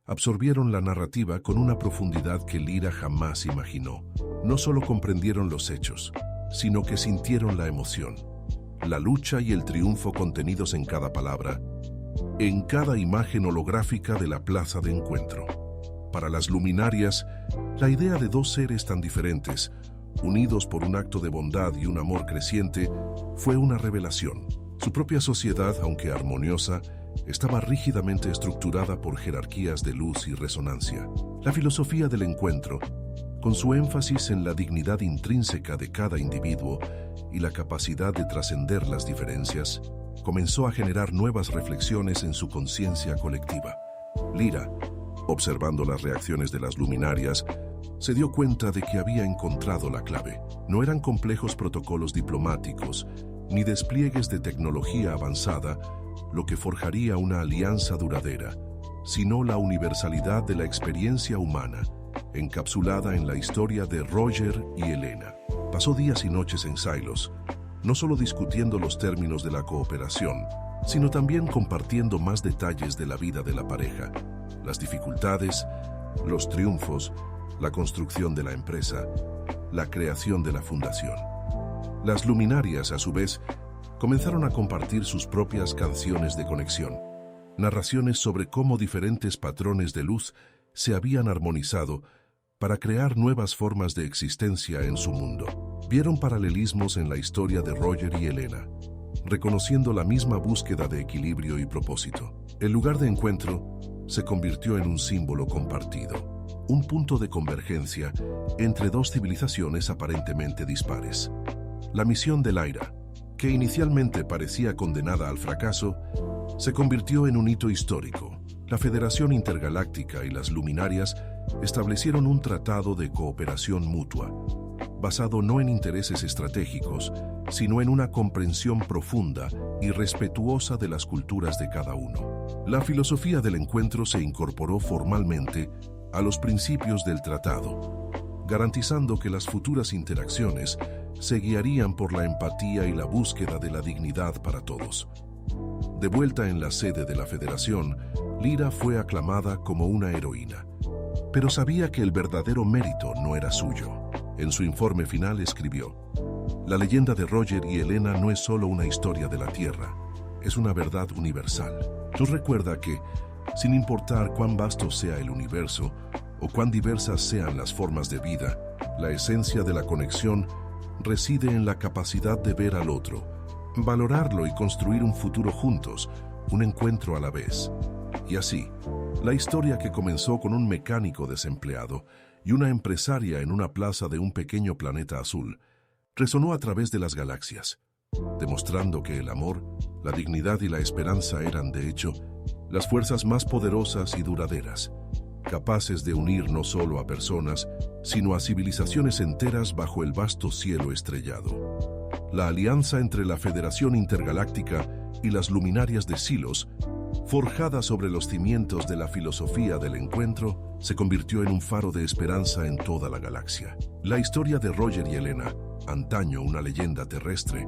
absorbieron la narrativa con una profundidad que Lyra jamás imaginó. No solo comprendieron los hechos, sino que sintieron la emoción, la lucha y el triunfo contenidos en cada palabra, en cada imagen holográfica de la plaza de encuentro. Para las luminarias, la idea de dos seres tan diferentes, unidos por un acto de bondad y un amor creciente, fue una revelación. Su propia sociedad, aunque armoniosa, estaba rígidamente estructurada por jerarquías de luz y resonancia. La filosofía del encuentro, con su énfasis en la dignidad intrínseca de cada individuo y la capacidad de trascender las diferencias, comenzó a generar nuevas reflexiones en su conciencia colectiva. Lyra, observando las reacciones de las luminarias, se dio cuenta de que había encontrado la clave. No eran complejos protocolos diplomáticos, ni despliegues de tecnología avanzada, lo que forjaría una alianza duradera, sino la universalidad de la experiencia humana, encapsulada en la historia de Roger y Elena. Pasó días y noches en Silos, no solo discutiendo los términos de la cooperación, sino también compartiendo más detalles de la vida de la pareja, las dificultades, los triunfos, la construcción de la empresa, la creación de la fundación. Las luminarias, a su vez, comenzaron a compartir sus propias canciones de conexión, narraciones sobre cómo diferentes patrones de luz se habían armonizado para crear nuevas formas de existencia en su mundo. Vieron paralelismos en la historia de Roger y Elena, reconociendo la misma búsqueda de equilibrio y propósito. El lugar de encuentro se convirtió en un símbolo compartido, un punto de convergencia entre dos civilizaciones aparentemente dispares. La misión de Lyra, que inicialmente parecía condenada al fracaso, se convirtió en un hito histórico. La Federación Intergaláctica y las luminarias establecieron un tratado de cooperación mutua, basado no en intereses estratégicos, sino en una comprensión profunda y respetuosa de las culturas de cada uno. La filosofía del encuentro se incorporó formalmente a los principios del tratado, garantizando que las futuras interacciones se guiarían por la empatía y la búsqueda de la dignidad para todos. De vuelta en la sede de la Federación, Lyra fue aclamada como una heroína, pero sabía que el verdadero mérito no era suyo. En su informe final escribió: "La leyenda de Roger y Elena no es solo una historia de la Tierra, es una verdad universal. Nos recuerda que, sin importar cuán vasto sea el universo o cuán diversas sean las formas de vida, la esencia de la conexión reside en la capacidad de ver al otro, valorarlo y construir un futuro juntos, un encuentro a la vez". Y así, la historia que comenzó con un mecánico desempleado y una empresaria en una plaza de un pequeño planeta azul, resonó a través de las galaxias, demostrando que el amor, la dignidad y la esperanza eran, de hecho, las fuerzas más poderosas y duraderas, capaces de unir no solo a personas, sino a civilizaciones enteras bajo el vasto cielo estrellado. La alianza entre la Federación Intergaláctica y las luminarias de Silos, forjada sobre los cimientos de la filosofía del encuentro, se convirtió en un faro de esperanza en toda la galaxia. La historia de Roger y Elena, antaño una leyenda terrestre,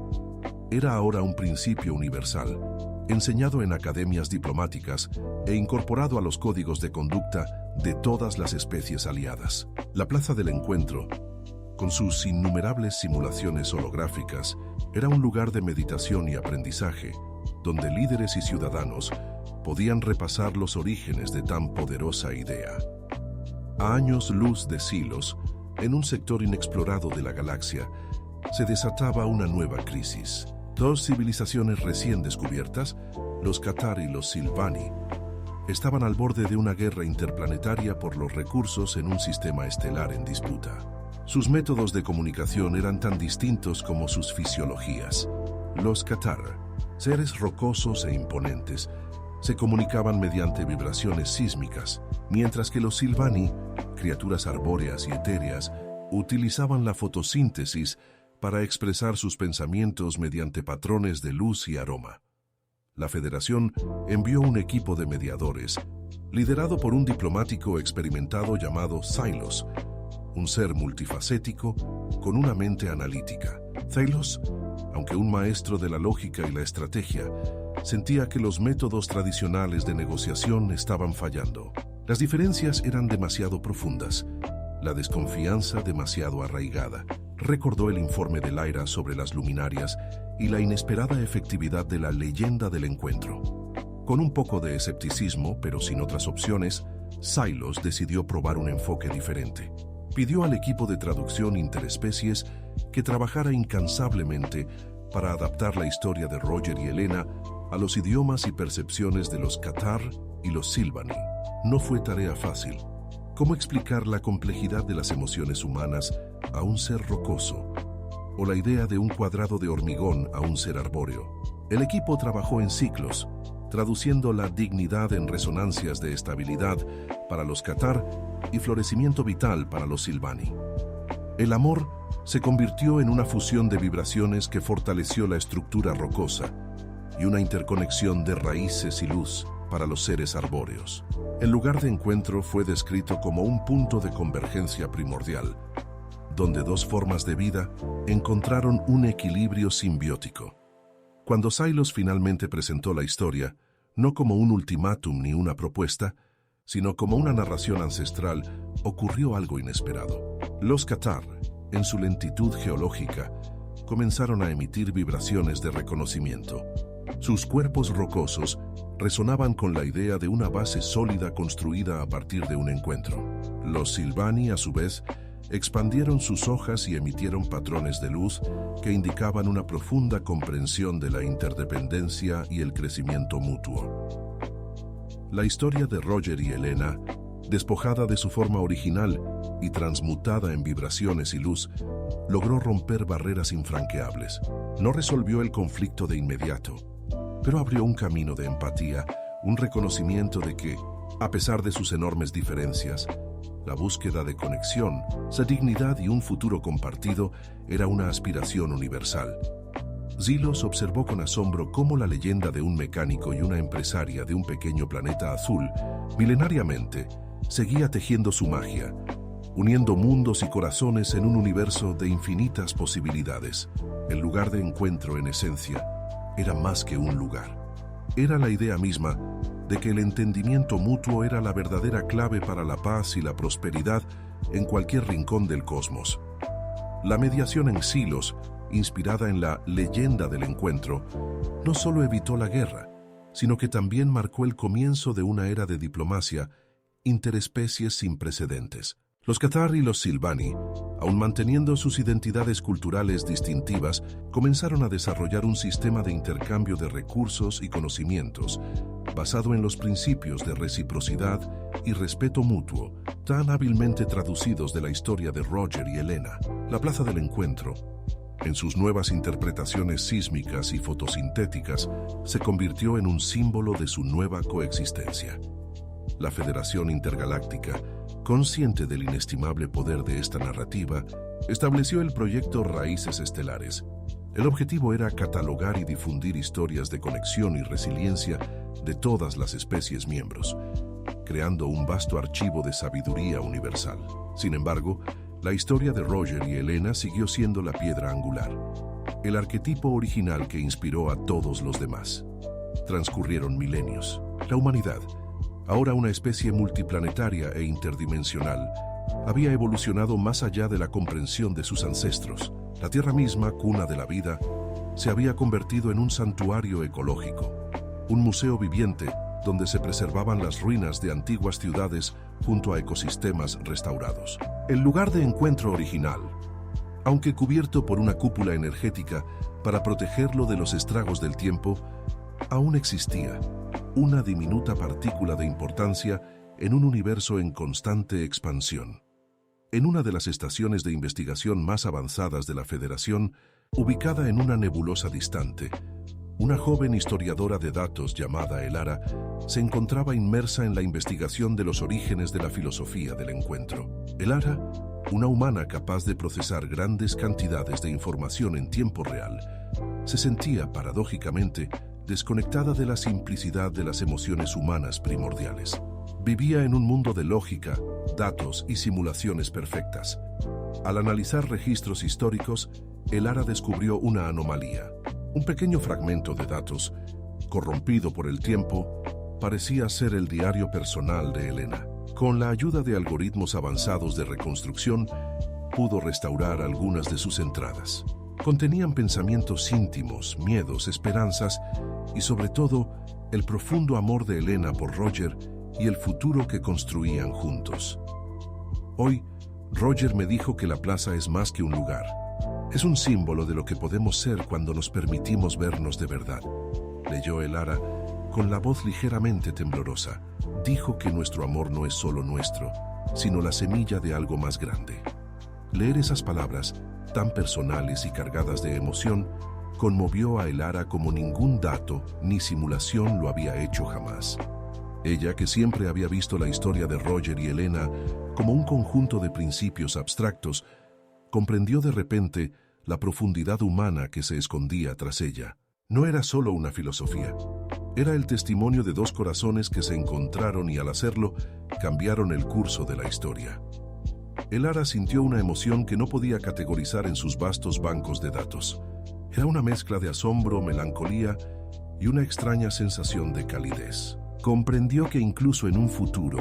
era ahora un principio universal, enseñado en academias diplomáticas e incorporado a los códigos de conducta de todas las especies aliadas. La Plaza del Encuentro, con sus innumerables simulaciones holográficas, era un lugar de meditación y aprendizaje, donde líderes y ciudadanos podían repasar los orígenes de tan poderosa idea. A años luz de Silos, en un sector inexplorado de la galaxia, se desataba una nueva crisis. Dos civilizaciones recién descubiertas, los Cathar y los Silvani, estaban al borde de una guerra interplanetaria por los recursos en un sistema estelar en disputa. Sus métodos de comunicación eran tan distintos como sus fisiologías. Los Cathar, seres rocosos e imponentes, se comunicaban mediante vibraciones sísmicas, mientras que los Silvani, criaturas arbóreas y etéreas, utilizaban la fotosíntesis para expresar sus pensamientos mediante patrones de luz y aroma. La Federación envió un equipo de mediadores, liderado por un diplomático experimentado llamado Xylos, un ser multifacético con una mente analítica. Xylos, aunque un maestro de la lógica y la estrategia, sentía que los métodos tradicionales de negociación estaban fallando. Las diferencias eran demasiado profundas, la desconfianza demasiado arraigada. Recordó el informe de Lyra sobre las luminarias y la inesperada efectividad de la leyenda del encuentro. Con un poco de escepticismo, pero sin otras opciones, Xylos decidió probar un enfoque diferente. Pidió al equipo de traducción interespecies que trabajara incansablemente para adaptar la historia de Roger y Elena a los idiomas y percepciones de los Cathar y los Silvani. No fue tarea fácil. ¿Cómo explicar la complejidad de las emociones humanas a un ser rocoso? O la idea de un cuadrado de hormigón a un ser arbóreo. El equipo trabajó en ciclos, traduciendo la dignidad en resonancias de estabilidad para los Cathar y florecimiento vital para los Silvani. El amor se convirtió en una fusión de vibraciones que fortaleció la estructura rocosa y una interconexión de raíces y luz para los seres arbóreos. El lugar de encuentro fue descrito como un punto de convergencia primordial, donde dos formas de vida encontraron un equilibrio simbiótico. Cuando Xylos finalmente presentó la historia, no como un ultimátum ni una propuesta, sino como una narración ancestral, ocurrió algo inesperado. Los Cathar, en su lentitud geológica, comenzaron a emitir vibraciones de reconocimiento. Sus cuerpos rocosos resonaban con la idea de una base sólida construida a partir de un encuentro. Los Silvani, a su vez, expandieron sus hojas y emitieron patrones de luz que indicaban una profunda comprensión de la interdependencia y el crecimiento mutuo. La historia de Roger y Elena, despojada de su forma original y transmutada en vibraciones y luz, logró romper barreras infranqueables. No resolvió el conflicto de inmediato, pero abrió un camino de empatía, un reconocimiento de que, a pesar de sus enormes diferencias, la búsqueda de conexión, su dignidad y un futuro compartido era una aspiración universal. Xylos observó con asombro cómo la leyenda de un mecánico y una empresaria de un pequeño planeta azul, milenariamente, seguía tejiendo su magia, uniendo mundos y corazones en un universo de infinitas posibilidades. El lugar de encuentro, en esencia, era más que un lugar. Era la idea misma de que el entendimiento mutuo era la verdadera clave para la paz y la prosperidad en cualquier rincón del cosmos. La mediación en Silos, inspirada en la leyenda del encuentro, no solo evitó la guerra, sino que también marcó el comienzo de una era de diplomacia interespecies sin precedentes. Los Cathar y los Silvani, aun manteniendo sus identidades culturales distintivas, comenzaron a desarrollar un sistema de intercambio de recursos y conocimientos basado en los principios de reciprocidad y respeto mutuo, tan hábilmente traducidos de la historia de Roger y Elena. La Plaza del Encuentro, en sus nuevas interpretaciones sísmicas y fotosintéticas, se convirtió en un símbolo de su nueva coexistencia. La Federación Intergaláctica, consciente del inestimable poder de esta narrativa, estableció el proyecto Raíces Estelares. El objetivo era catalogar y difundir historias de conexión y resiliencia de todas las especies miembros, creando un vasto archivo de sabiduría universal. Sin embargo, la historia de Roger y Elena siguió siendo la piedra angular, el arquetipo original que inspiró a todos los demás. Transcurrieron milenios. La humanidad, ahora una especie multiplanetaria e interdimensional, había evolucionado más allá de la comprensión de sus ancestros. La Tierra misma, cuna de la vida, se había convertido en un santuario ecológico, un museo viviente donde se preservaban las ruinas de antiguas ciudades junto a ecosistemas restaurados. El lugar de encuentro original, aunque cubierto por una cúpula energética para protegerlo de los estragos del tiempo, aún existía, una diminuta partícula de importancia en un universo en constante expansión. En una de las estaciones de investigación más avanzadas de la Federación, ubicada en una nebulosa distante, una joven historiadora de datos llamada Elara se encontraba inmersa en la investigación de los orígenes de la filosofía del encuentro. Elara, una humana capaz de procesar grandes cantidades de información en tiempo real, se sentía, paradójicamente, desconectada de la simplicidad de las emociones humanas primordiales. Vivía en un mundo de lógica, datos y simulaciones perfectas. Al analizar registros históricos, Elara descubrió una anomalía. Un pequeño fragmento de datos, corrompido por el tiempo, parecía ser el diario personal de Elena. Con la ayuda de algoritmos avanzados de reconstrucción, pudo restaurar algunas de sus entradas. Contenían pensamientos íntimos, miedos, esperanzas y, sobre todo, el profundo amor de Elena por Roger y el futuro que construían juntos. Hoy, Roger me dijo que la plaza es más que un lugar. Es un símbolo de lo que podemos ser cuando nos permitimos vernos de verdad. Leyó Elara con la voz ligeramente temblorosa. Dijo que nuestro amor no es solo nuestro, sino la semilla de algo más grande. Leer esas palabras, tan personales y cargadas de emoción, conmovió a Elara como ningún dato ni simulación lo había hecho jamás. Ella, que siempre había visto la historia de Roger y Elena como un conjunto de principios abstractos, comprendió de repente la profundidad humana que se escondía tras ella. No era solo una filosofía, era el testimonio de dos corazones que se encontraron y al hacerlo, cambiaron el curso de la historia. Elara sintió una emoción que no podía categorizar en sus vastos bancos de datos. Era una mezcla de asombro, melancolía y una extraña sensación de calidez. Comprendió que incluso en un futuro,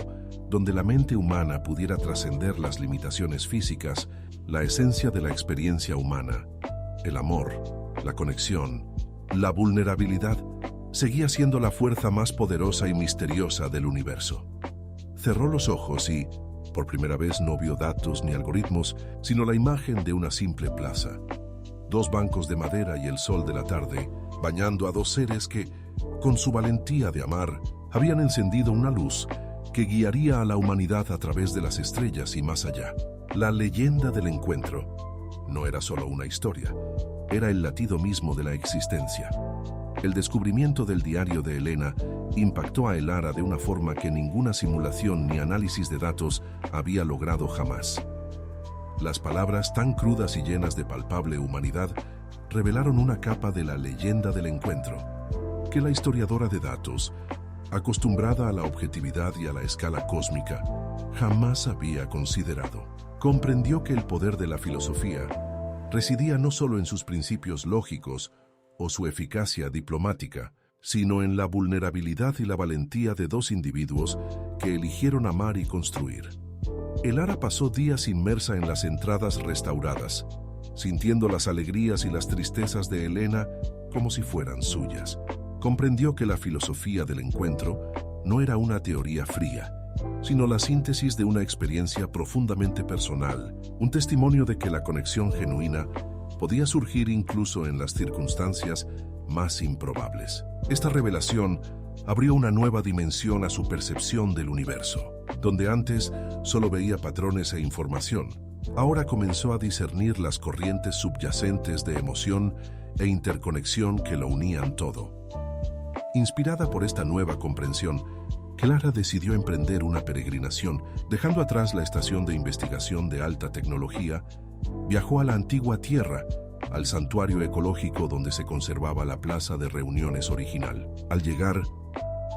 donde la mente humana pudiera trascender las limitaciones físicas, la esencia de la experiencia humana, el amor, la conexión, la vulnerabilidad, seguía siendo la fuerza más poderosa y misteriosa del universo. Cerró los ojos y, por primera vez, no vio datos ni algoritmos, sino la imagen de una simple plaza. Dos bancos de madera y el sol de la tarde, bañando a dos seres que, con su valentía de amar, habían encendido una luz que guiaría a la humanidad a través de las estrellas y más allá. La leyenda del encuentro no era solo una historia, era el latido mismo de la existencia. El descubrimiento del diario de Elena impactó a Elara de una forma que ninguna simulación ni análisis de datos había logrado jamás. Las palabras, tan crudas y llenas de palpable humanidad, revelaron una capa de la leyenda del encuentro, que la historiadora de datos, acostumbrada a la objetividad y a la escala cósmica, jamás había considerado. Comprendió que el poder de la filosofía residía no solo en sus principios lógicos o su eficacia diplomática, sino en la vulnerabilidad y la valentía de dos individuos que eligieron amar y construir. Elara pasó días inmersa en las entradas restauradas, sintiendo las alegrías y las tristezas de Elena como si fueran suyas. Comprendió que la filosofía del encuentro no era una teoría fría, sino la síntesis de una experiencia profundamente personal, un testimonio de que la conexión genuina podía surgir incluso en las circunstancias más improbables. Esta revelación abrió una nueva dimensión a su percepción del universo. Donde antes solo veía patrones e información, ahora comenzó a discernir las corrientes subyacentes de emoción e interconexión que lo unían todo. Inspirada por esta nueva comprensión, Clara decidió emprender una peregrinación, dejando atrás la estación de investigación de alta tecnología. Viajó a la antigua Tierra, al santuario ecológico donde se conservaba la plaza de reuniones original. Al llegar,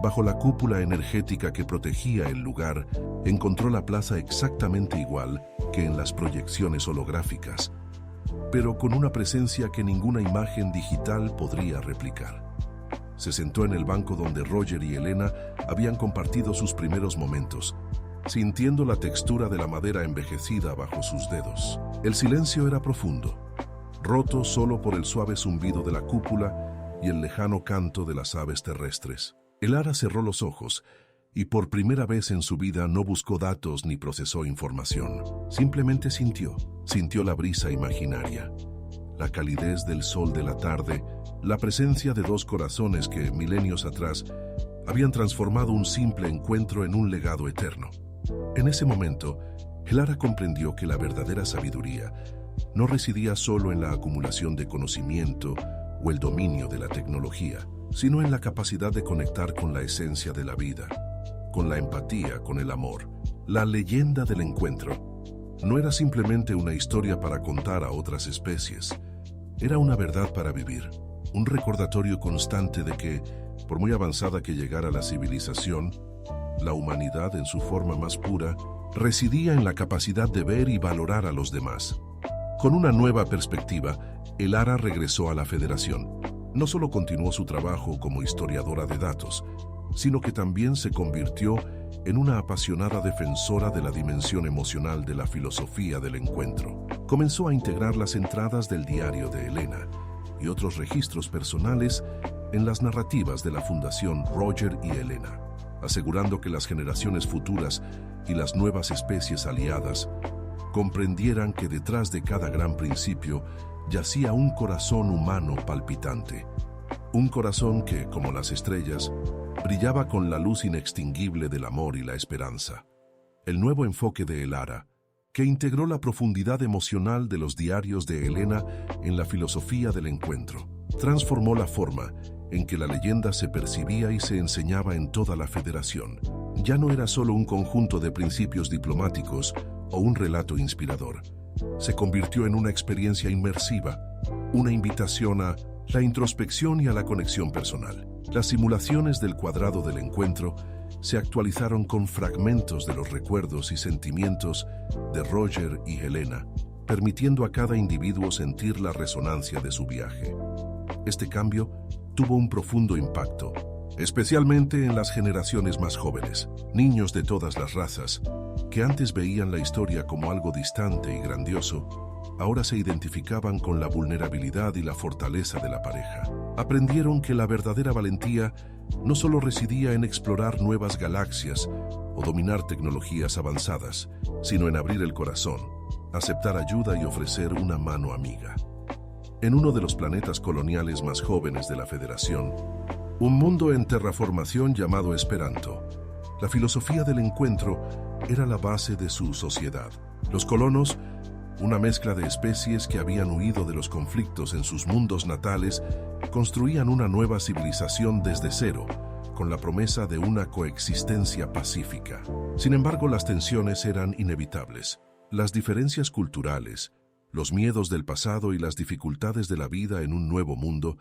bajo la cúpula energética que protegía el lugar, encontró la plaza exactamente igual que en las proyecciones holográficas, pero con una presencia que ninguna imagen digital podría replicar. Se sentó en el banco donde Roger y Elena habían compartido sus primeros momentos, sintiendo la textura de la madera envejecida bajo sus dedos. El silencio era profundo, roto solo por el suave zumbido de la cúpula y el lejano canto de las aves terrestres. Elara cerró los ojos y por primera vez en su vida no buscó datos ni procesó información. Simplemente sintió la brisa imaginaria, la calidez del sol de la tarde, la presencia de dos corazones que, milenios atrás, habían transformado un simple encuentro en un legado eterno. En ese momento, Elara comprendió que la verdadera sabiduría no residía solo en la acumulación de conocimiento o el dominio de la tecnología, sino en la capacidad de conectar con la esencia de la vida, con la empatía, con el amor. La leyenda del encuentro no era simplemente una historia para contar a otras especies, era una verdad para vivir, un recordatorio constante de que, por muy avanzada que llegara la civilización, la humanidad en su forma más pura residía en la capacidad de ver y valorar a los demás. Con una nueva perspectiva, Elara regresó a la Federación. No solo continuó su trabajo como historiadora de datos, sino que también se convirtió en una apasionada defensora de la dimensión emocional de la filosofía del encuentro. Comenzó a integrar las entradas del diario de Elena y otros registros personales en las narrativas de la Fundación Roger y Elena, asegurando que las generaciones futuras y las nuevas especies aliadas comprendieran que detrás de cada gran principio yacía un corazón humano palpitante, un corazón que, como las estrellas, brillaba con la luz inextinguible del amor y la esperanza. El nuevo enfoque de Elara, que integró la profundidad emocional de los diarios de Elena en la filosofía del encuentro, transformó la forma en que la leyenda se percibía y se enseñaba en toda la Federación. Ya no era solo un conjunto de principios diplomáticos o un relato inspirador. Se convirtió en una experiencia inmersiva, una invitación a la introspección y a la conexión personal. Las simulaciones del cuadrado del encuentro se actualizaron con fragmentos de los recuerdos y sentimientos de Roger y Elena, permitiendo a cada individuo sentir la resonancia de su viaje. Este cambio tuvo un profundo impacto, especialmente en las generaciones más jóvenes, niños de todas las razas, que antes veían la historia como algo distante y grandioso, ahora se identificaban con la vulnerabilidad y la fortaleza de la pareja. Aprendieron que la verdadera valentía no solo residía en explorar nuevas galaxias o dominar tecnologías avanzadas, sino en abrir el corazón, aceptar ayuda y ofrecer una mano amiga. En uno de los planetas coloniales más jóvenes de la Federación, un mundo en terraformación llamado Esperanto, la filosofía del encuentro era la base de su sociedad. Los colonos, una mezcla de especies que habían huido de los conflictos en sus mundos natales, construían una nueva civilización desde cero, con la promesa de una coexistencia pacífica. Sin embargo, las tensiones eran inevitables. Las diferencias culturales, los miedos del pasado y las dificultades de la vida en un nuevo mundo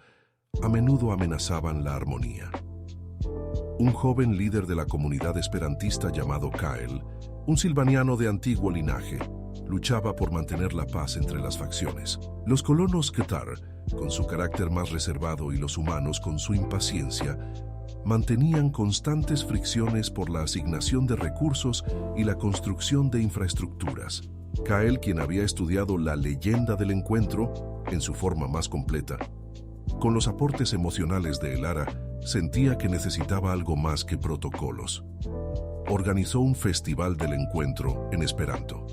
a menudo amenazaban la armonía. Un joven líder de la comunidad esperantista llamado Kyle, un silvaniano de antiguo linaje, luchaba por mantener la paz entre las facciones. Los colonos Qatar, con su carácter más reservado, y los humanos, con su impaciencia, mantenían constantes fricciones por la asignación de recursos y la construcción de infraestructuras. Kyle, quien había estudiado la leyenda del encuentro en su forma más completa, con los aportes emocionales de Elara, sentía que necesitaba algo más que protocolos. Organizó un festival del encuentro en Esperanto.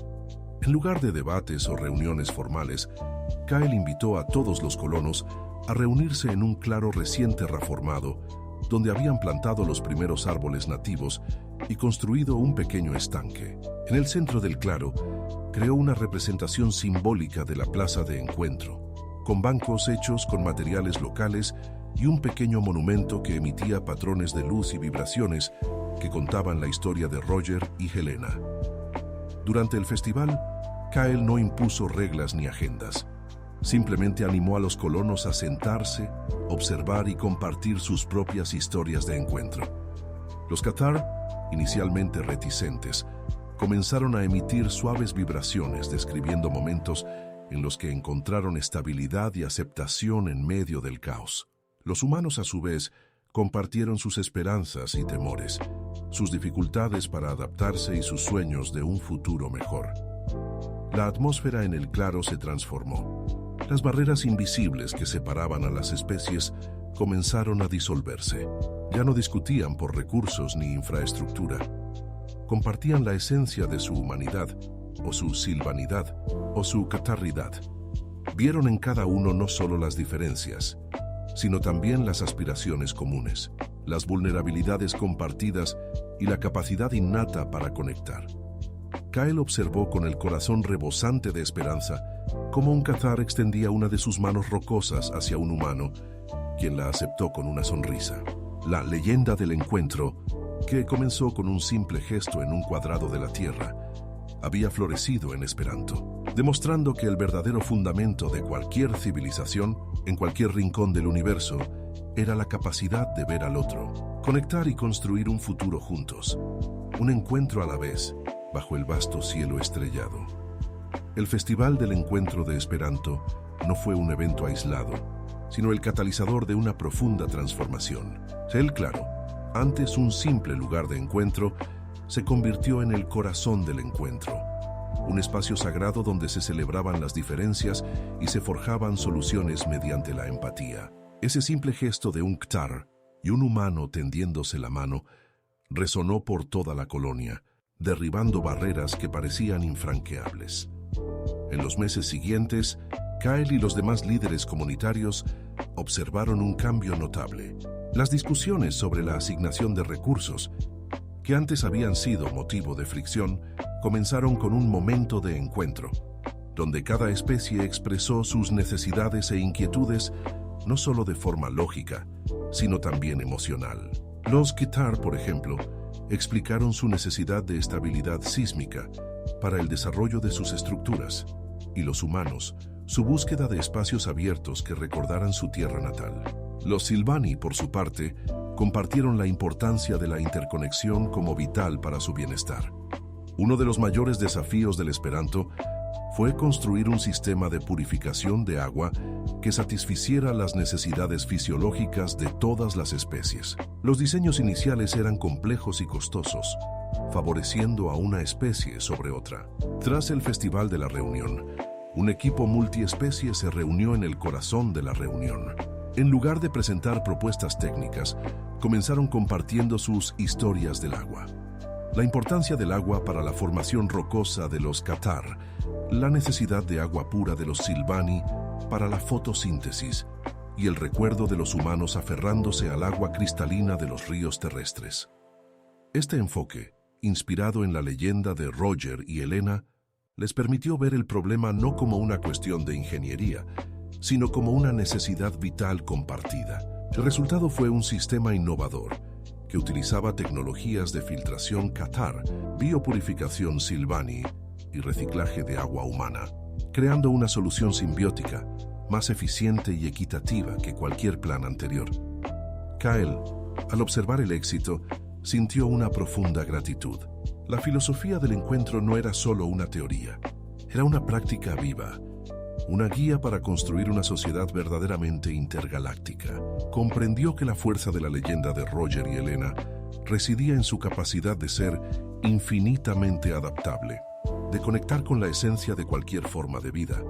En lugar de debates o reuniones formales, Kyle invitó a todos los colonos a reunirse en un claro recién terraformado, donde habían plantado los primeros árboles nativos y construido un pequeño estanque. En el centro del claro, creó una representación simbólica de la plaza de encuentro, con bancos hechos con materiales locales y un pequeño monumento que emitía patrones de luz y vibraciones que contaban la historia de Roger y Helena. Durante el festival, Kyle no impuso reglas ni agendas. Simplemente animó a los colonos a sentarse, observar y compartir sus propias historias de encuentro. Los Cathar, inicialmente reticentes, comenzaron a emitir suaves vibraciones describiendo momentos en los que encontraron estabilidad y aceptación en medio del caos. Los humanos, a su vez, compartieron sus esperanzas y temores, sus dificultades para adaptarse y sus sueños de un futuro mejor. La atmósfera en el claro se transformó. Las barreras invisibles que separaban a las especies comenzaron a disolverse. Ya no discutían por recursos ni infraestructura. Compartían la esencia de su humanidad, o su silvanidad, o su catarridad. Vieron en cada uno no solo las diferencias, sino también las aspiraciones comunes, las vulnerabilidades compartidas y la capacidad innata para conectar. Kyle observó con el corazón rebosante de esperanza cómo un Cathar extendía una de sus manos rocosas hacia un humano, quien la aceptó con una sonrisa. La leyenda del encuentro, que comenzó con un simple gesto en un cuadrado de la tierra, había florecido en Esperanto, demostrando que el verdadero fundamento de cualquier civilización, en cualquier rincón del universo, era la capacidad de ver al otro, conectar y construir un futuro juntos, un encuentro a la vez, bajo el vasto cielo estrellado. El Festival del Encuentro de Esperanto no fue un evento aislado, sino el catalizador de una profunda transformación. El Claro, antes un simple lugar de encuentro, se convirtió en el corazón del encuentro, un espacio sagrado donde se celebraban las diferencias y se forjaban soluciones mediante la empatía. Ese simple gesto de un Kthar y un humano tendiéndose la mano resonó por toda la colonia, derribando barreras que parecían infranqueables. En los meses siguientes, Kyle y los demás líderes comunitarios observaron un cambio notable. Las discusiones sobre la asignación de recursos, que antes habían sido motivo de fricción, comenzaron con un momento de encuentro, donde cada especie expresó sus necesidades e inquietudes no solo de forma lógica, sino también emocional. Los Cathar, por ejemplo, explicaron su necesidad de estabilidad sísmica para el desarrollo de sus estructuras, y los humanos, su búsqueda de espacios abiertos que recordaran su tierra natal. Los Silvani, por su parte, compartieron la importancia de la interconexión como vital para su bienestar. Uno de los mayores desafíos del Esperanto fue construir un sistema de purificación de agua que satisficiera las necesidades fisiológicas de todas las especies. Los diseños iniciales eran complejos y costosos, favoreciendo a una especie sobre otra. Tras el Festival de la Reunión, un equipo multiespecie se reunió en el corazón de la reunión. En lugar de presentar propuestas técnicas, comenzaron compartiendo sus historias del agua. La importancia del agua para la formación rocosa de los Cathar, la necesidad de agua pura de los Silvani para la fotosíntesis y el recuerdo de los humanos aferrándose al agua cristalina de los ríos terrestres. Este enfoque, inspirado en la leyenda de Roger y Helena, les permitió ver el problema no como una cuestión de ingeniería, sino como una necesidad vital compartida. El resultado fue un sistema innovador que utilizaba tecnologías de filtración Cathar, biopurificación Silvani y reciclaje de agua humana, creando una solución simbiótica más eficiente y equitativa que cualquier plan anterior. Kyle, al observar el éxito, sintió una profunda gratitud. La filosofía del encuentro no era solo una teoría, era una práctica viva, una guía para construir una sociedad verdaderamente intergaláctica. Comprendió que la fuerza de la leyenda de Roger y Helena residía en su capacidad de ser infinitamente adaptable, de conectar con la esencia de cualquier forma de vida,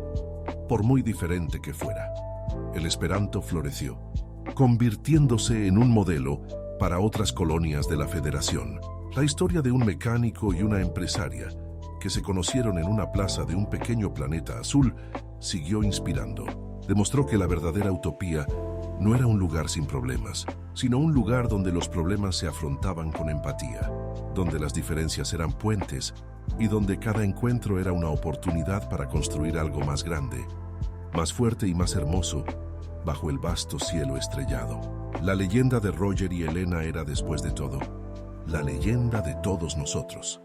por muy diferente que fuera. El Esperanto floreció, convirtiéndose en un modelo para otras colonias de la Federación. La historia de un mecánico y una empresaria que se conocieron en una plaza de un pequeño planeta azul siguió inspirando. Demostró que la verdadera utopía no era un lugar sin problemas, sino un lugar donde los problemas se afrontaban con empatía, donde las diferencias eran puentes y donde cada encuentro era una oportunidad para construir algo más grande, más fuerte y más hermoso, bajo el vasto cielo estrellado. La leyenda de Roger y Helena era, después de todo, la leyenda de todos nosotros.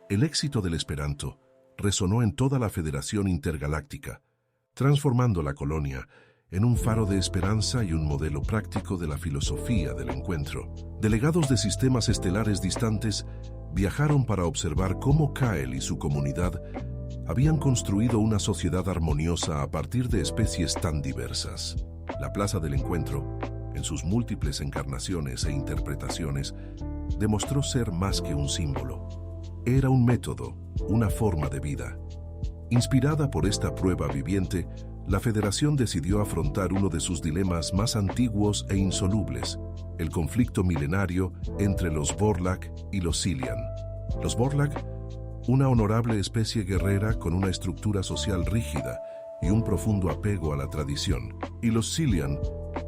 El éxito del Esperanto resonó en toda la Federación Intergaláctica, transformando la colonia en un faro de esperanza y un modelo práctico de la filosofía del encuentro. Delegados de sistemas estelares distantes viajaron para observar cómo Kyle y su comunidad habían construido una sociedad armoniosa a partir de especies tan diversas. La Plaza del Encuentro, en sus múltiples encarnaciones e interpretaciones, demostró ser más que un símbolo. Era un método, una forma de vida. Inspirada por esta prueba viviente, la Federación decidió afrontar uno de sus dilemas más antiguos e insolubles, el conflicto milenario entre los Vorlak y los Xilian. Los Vorlak, una honorable especie guerrera con una estructura social rígida y un profundo apego a la tradición, y los Xilian,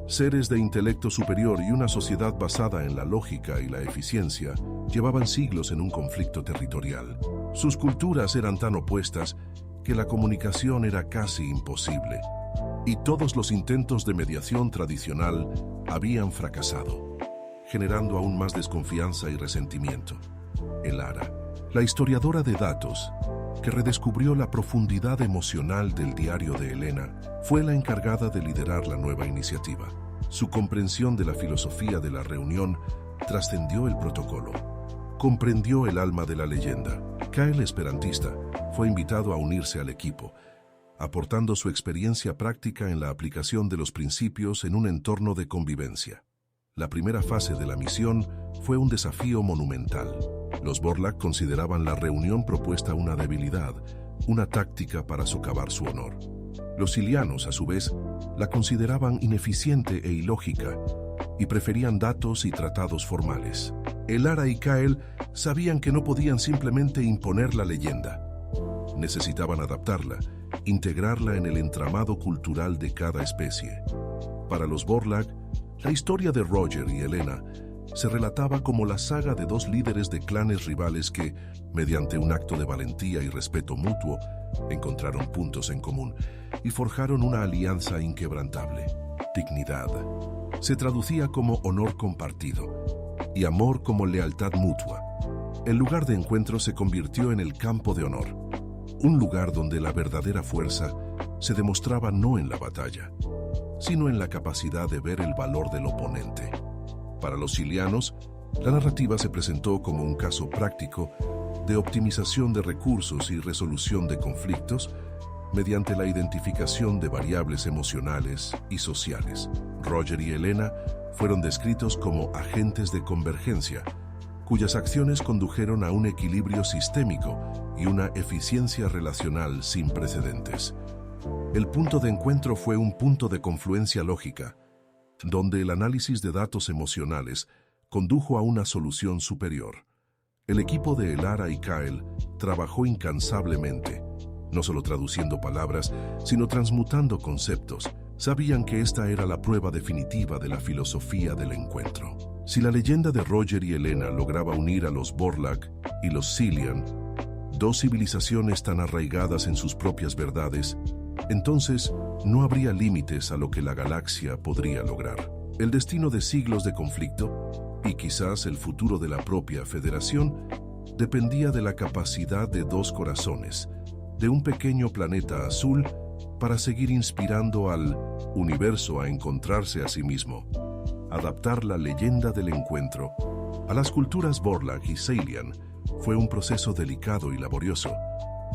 seres de intelecto superior y una sociedad basada en la lógica y la eficiencia, llevaban siglos en un conflicto territorial. Sus culturas eran tan opuestas que la comunicación era casi imposible, y todos los intentos de mediación tradicional habían fracasado, generando aún más desconfianza y resentimiento. Elara, la historiadora de datos, que redescubrió la profundidad emocional del diario de Helena, fue la encargada de liderar la nueva iniciativa. Su comprensión de la filosofía de la reunión trascendió el protocolo. Comprendió el alma de la leyenda. Kyle, esperantista, fue invitado a unirse al equipo, aportando su experiencia práctica en la aplicación de los principios en un entorno de convivencia. La primera fase de la misión fue un desafío monumental. Los Vorlak consideraban la reunión propuesta una debilidad, una táctica para socavar su honor. Los Xilianos, a su vez, la consideraban ineficiente e ilógica y preferían datos y tratados formales. Elara y Kyle sabían que no podían simplemente imponer la leyenda. Necesitaban adaptarla, integrarla en el entramado cultural de cada especie. Para los Vorlak, la historia de Roger y Helena se relataba como la saga de dos líderes de clanes rivales que, mediante un acto de valentía y respeto mutuo, encontraron puntos en común y forjaron una alianza inquebrantable. Dignidad se traducía como honor compartido y amor como lealtad mutua. El lugar de encuentro se convirtió en el campo de honor, un lugar donde la verdadera fuerza se demostraba no en la batalla, sino en la capacidad de ver el valor del oponente. Para los Xilianos, la narrativa se presentó como un caso práctico de optimización de recursos y resolución de conflictos mediante la identificación de variables emocionales y sociales. Roger y Helena fueron descritos como agentes de convergencia, cuyas acciones condujeron a un equilibrio sistémico y una eficiencia relacional sin precedentes. El punto de encuentro fue un punto de confluencia lógica, donde el análisis de datos emocionales condujo a una solución superior. El equipo de Elara y Kyle trabajó incansablemente, no solo traduciendo palabras, sino transmutando conceptos. Sabían que esta era la prueba definitiva de la filosofía del encuentro. Si la leyenda de Roger y Helena lograba unir a los Vorlak y los Xilian, dos civilizaciones tan arraigadas en sus propias verdades, entonces no habría límites a lo que la galaxia podría lograr. El destino de siglos de conflicto, y quizás el futuro de la propia Federación, dependía de la capacidad de dos corazones, de un pequeño planeta azul, para seguir inspirando al universo a encontrarse a sí mismo. Adaptar la leyenda del encuentro a las culturas Vorlak y Xilian fue un proceso delicado y laborioso,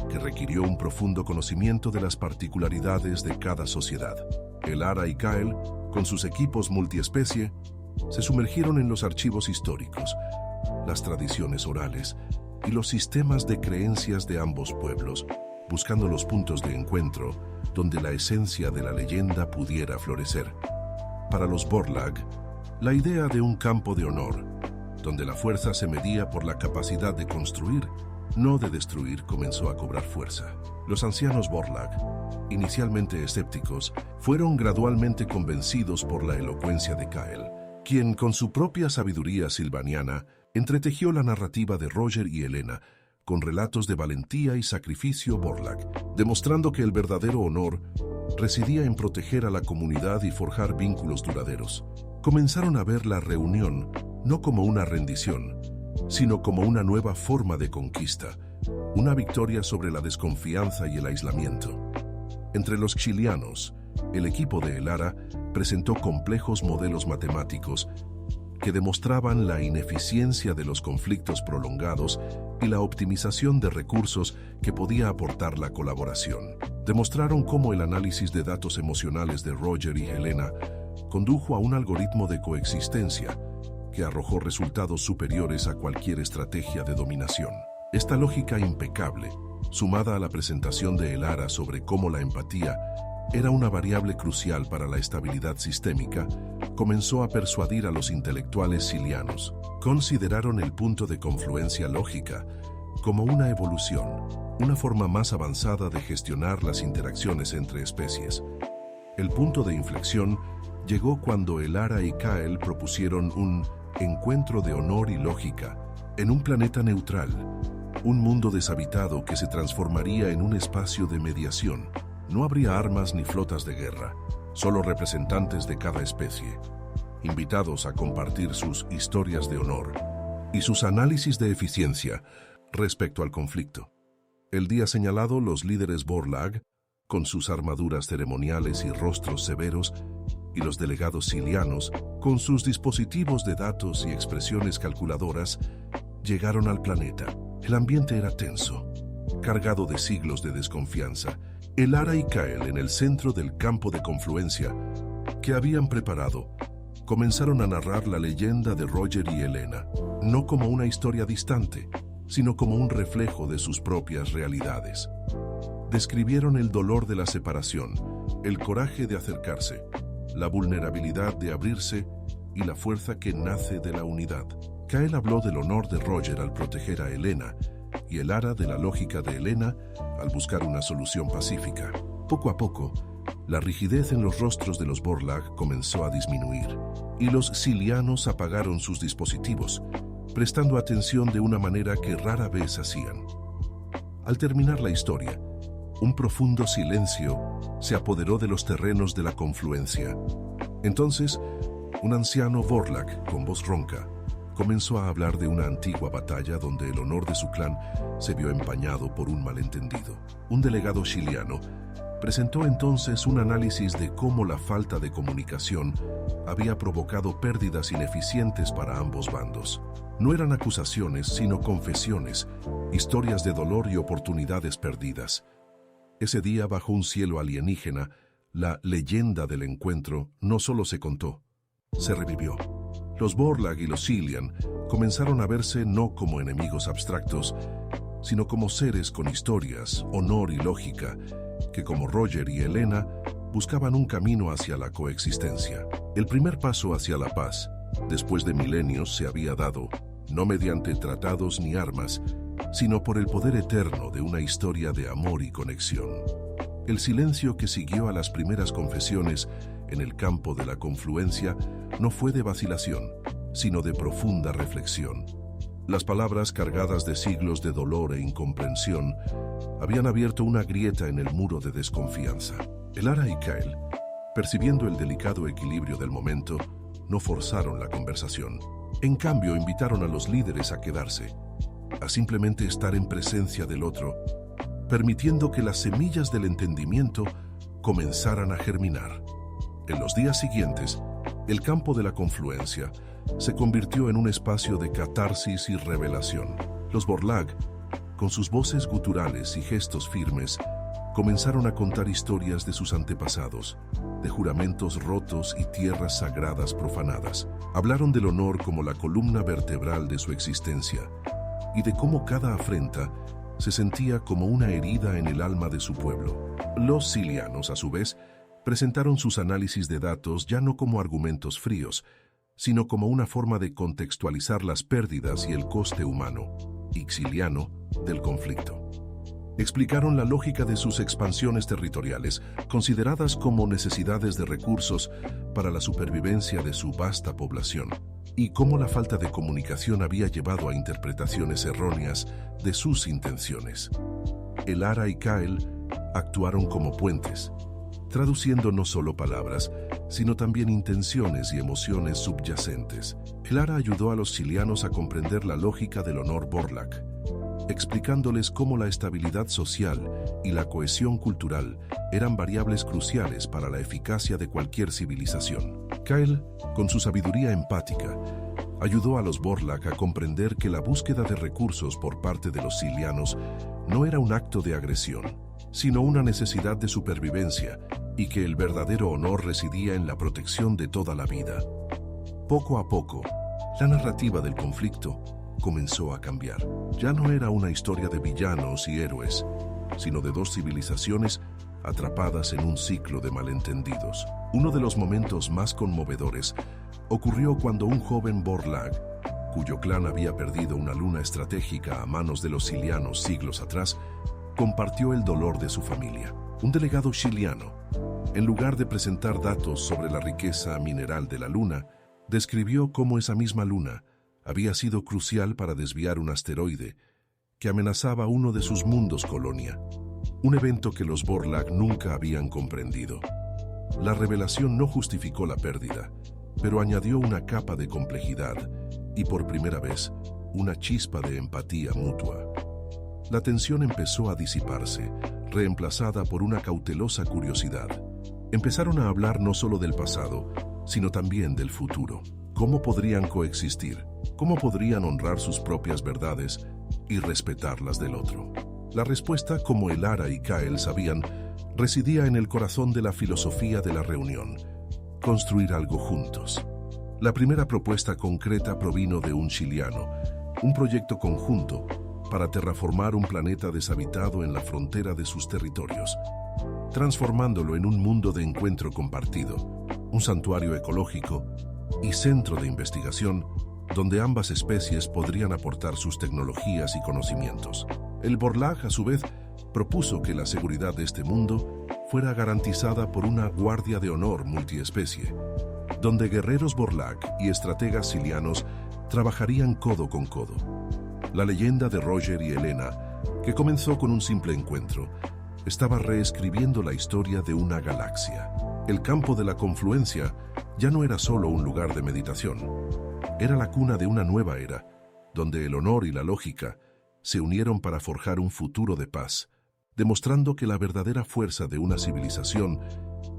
que requirió un profundo conocimiento de las particularidades de cada sociedad. Elara y Kyle, con sus equipos multiespecie, se sumergieron en los archivos históricos, las tradiciones orales y los sistemas de creencias de ambos pueblos, buscando los puntos de encuentro donde la esencia de la leyenda pudiera florecer. Para los Vorlak, la idea de un campo de honor, donde la fuerza se medía por la capacidad de construir, no de destruir, comenzó a cobrar fuerza. Los ancianos Vorlak, inicialmente escépticos, fueron gradualmente convencidos por la elocuencia de Kyle, quien, con su propia sabiduría silvaniana, entretejió la narrativa de Roger y Helena con relatos de valentía y sacrificio Vorlak, demostrando que el verdadero honor residía en proteger a la comunidad y forjar vínculos duraderos. Comenzaron a ver la reunión no como una rendición, sino como una nueva forma de conquista, una victoria sobre la desconfianza y el aislamiento. Entre los xilianos, el equipo de Elara presentó complejos modelos matemáticos que demostraban la ineficiencia de los conflictos prolongados y la optimización de recursos que podía aportar la colaboración. Demostraron cómo el análisis de datos emocionales de Roger y Helena condujo a un algoritmo de coexistencia que arrojó resultados superiores a cualquier estrategia de dominación. Esta lógica impecable, sumada a la presentación de Elara sobre cómo la empatía era una variable crucial para la estabilidad sistémica, comenzó a persuadir a los intelectuales xilianos. Consideraron el punto de confluencia lógica como una evolución, una forma más avanzada de gestionar las interacciones entre especies. El punto de inflexión llegó cuando Elara y Kael propusieron un encuentro de honor y lógica en un planeta neutral, un mundo deshabitado que se transformaría en un espacio de mediación. No habría armas ni flotas de guerra, solo representantes de cada especie, invitados a compartir sus historias de honor y sus análisis de eficiencia respecto al conflicto. El día señalado, los líderes Borlag, con sus armaduras ceremoniales y rostros severos, y los delegados xilianos, con sus dispositivos de datos y expresiones calculadoras, llegaron al planeta. El ambiente era tenso, cargado de siglos de desconfianza. Elara y Kael, en el centro del campo de confluencia que habían preparado, comenzaron a narrar la leyenda de Roger y Helena, no como una historia distante, sino como un reflejo de sus propias realidades. Describieron el dolor de la separación, el coraje de acercarse, la vulnerabilidad de abrirse y la fuerza que nace de la unidad. Kael habló del honor de Roger al proteger a Helena y Elara de la lógica de Helena al buscar una solución pacífica. Poco a poco, la rigidez en los rostros de los Borlag comenzó a disminuir y los xilianos apagaron sus dispositivos, prestando atención de una manera que rara vez hacían. Al terminar la historia, un profundo silencio se apoderó de los terrenos de la confluencia. Entonces, un anciano Borlag, con voz ronca, comenzó a hablar de una antigua batalla donde el honor de su clan se vio empañado por un malentendido. Un delegado xiliano presentó entonces un análisis de cómo la falta de comunicación había provocado pérdidas ineficientes para ambos bandos. No eran acusaciones, sino confesiones, historias de dolor y oportunidades perdidas. Ese día, bajo un cielo alienígena, la leyenda del encuentro no solo se contó, se revivió. Los Borlag y los Xilian comenzaron a verse no como enemigos abstractos, sino como seres con historias, honor y lógica, que como Roger y Helena buscaban un camino hacia la coexistencia. El primer paso hacia la paz, después de milenios, se había dado, no mediante tratados ni armas, sino por el poder eterno de una historia de amor y conexión. El silencio que siguió a las primeras confesiones en el campo de la confluencia no fue de vacilación, sino de profunda reflexión. Las palabras cargadas de siglos de dolor e incomprensión habían abierto una grieta en el muro de desconfianza. Elara y Kael, percibiendo el delicado equilibrio del momento, no forzaron la conversación. En cambio, invitaron a los líderes a quedarse, a simplemente estar en presencia del otro, permitiendo que las semillas del entendimiento comenzaran a germinar. En los días siguientes, el campo de la confluencia se convirtió en un espacio de catarsis y revelación. Los Borlag, con sus voces guturales y gestos firmes, comenzaron a contar historias de sus antepasados, de juramentos rotos y tierras sagradas profanadas. Hablaron del honor como la columna vertebral de su existencia y de cómo cada afrenta se sentía como una herida en el alma de su pueblo. Los xilianos, a su vez, presentaron sus análisis de datos ya no como argumentos fríos, sino como una forma de contextualizar las pérdidas y el coste humano y xiliano del conflicto. Explicaron la lógica de sus expansiones territoriales, consideradas como necesidades de recursos para la supervivencia de su vasta población, y cómo la falta de comunicación había llevado a interpretaciones erróneas de sus intenciones. Elara y Kael actuaron como puentes, traduciendo no solo palabras, sino también intenciones y emociones subyacentes. Clara ayudó a los Silianos a comprender la lógica del honor Borlak, explicándoles cómo la estabilidad social y la cohesión cultural eran variables cruciales para la eficacia de cualquier civilización. Kyle, con su sabiduría empática, ayudó a los Borlak a comprender que la búsqueda de recursos por parte de los Silianos no era un acto de agresión, sino una necesidad de supervivencia, y que el verdadero honor residía en la protección de toda la vida. Poco a poco, la narrativa del conflicto comenzó a cambiar. Ya no era una historia de villanos y héroes, sino de dos civilizaciones atrapadas en un ciclo de malentendidos. Uno de los momentos más conmovedores ocurrió cuando un joven Borlak, cuyo clan había perdido una luna estratégica a manos de los Silianos siglos atrás, compartió el dolor de su familia. Un delegado Siliano, en lugar de presentar datos sobre la riqueza mineral de la luna, describió cómo esa misma luna había sido crucial para desviar un asteroide que amenazaba uno de sus mundos colonia, un evento que los Borlak nunca habían comprendido. La revelación no justificó la pérdida, pero añadió una capa de complejidad y, por primera vez, una chispa de empatía mutua. La tensión empezó a disiparse, reemplazada por una cautelosa curiosidad. Empezaron a hablar no solo del pasado, sino también del futuro. ¿Cómo podrían coexistir? ¿Cómo podrían honrar sus propias verdades y respetar las del otro? La respuesta, como Elara y Kyle sabían, residía en el corazón de la filosofía de la reunión: construir algo juntos. La primera propuesta concreta provino de un Siliano, un proyecto conjunto para terraformar un planeta deshabitado en la frontera de sus territorios, transformándolo en un mundo de encuentro compartido, un santuario ecológico y centro de investigación donde ambas especies podrían aportar sus tecnologías y conocimientos. El Borlak, a su vez, propuso que la seguridad de este mundo fuera garantizada por una guardia de honor multiespecie, donde guerreros Borlak y estrategas Silianos trabajarían codo con codo. La leyenda de Roger y Elena, que comenzó con un simple encuentro, estaba reescribiendo la historia de una galaxia. El campo de la confluencia ya no era solo un lugar de meditación, era la cuna de una nueva era, donde el honor y la lógica se unieron para forjar un futuro de paz, demostrando que la verdadera fuerza de una civilización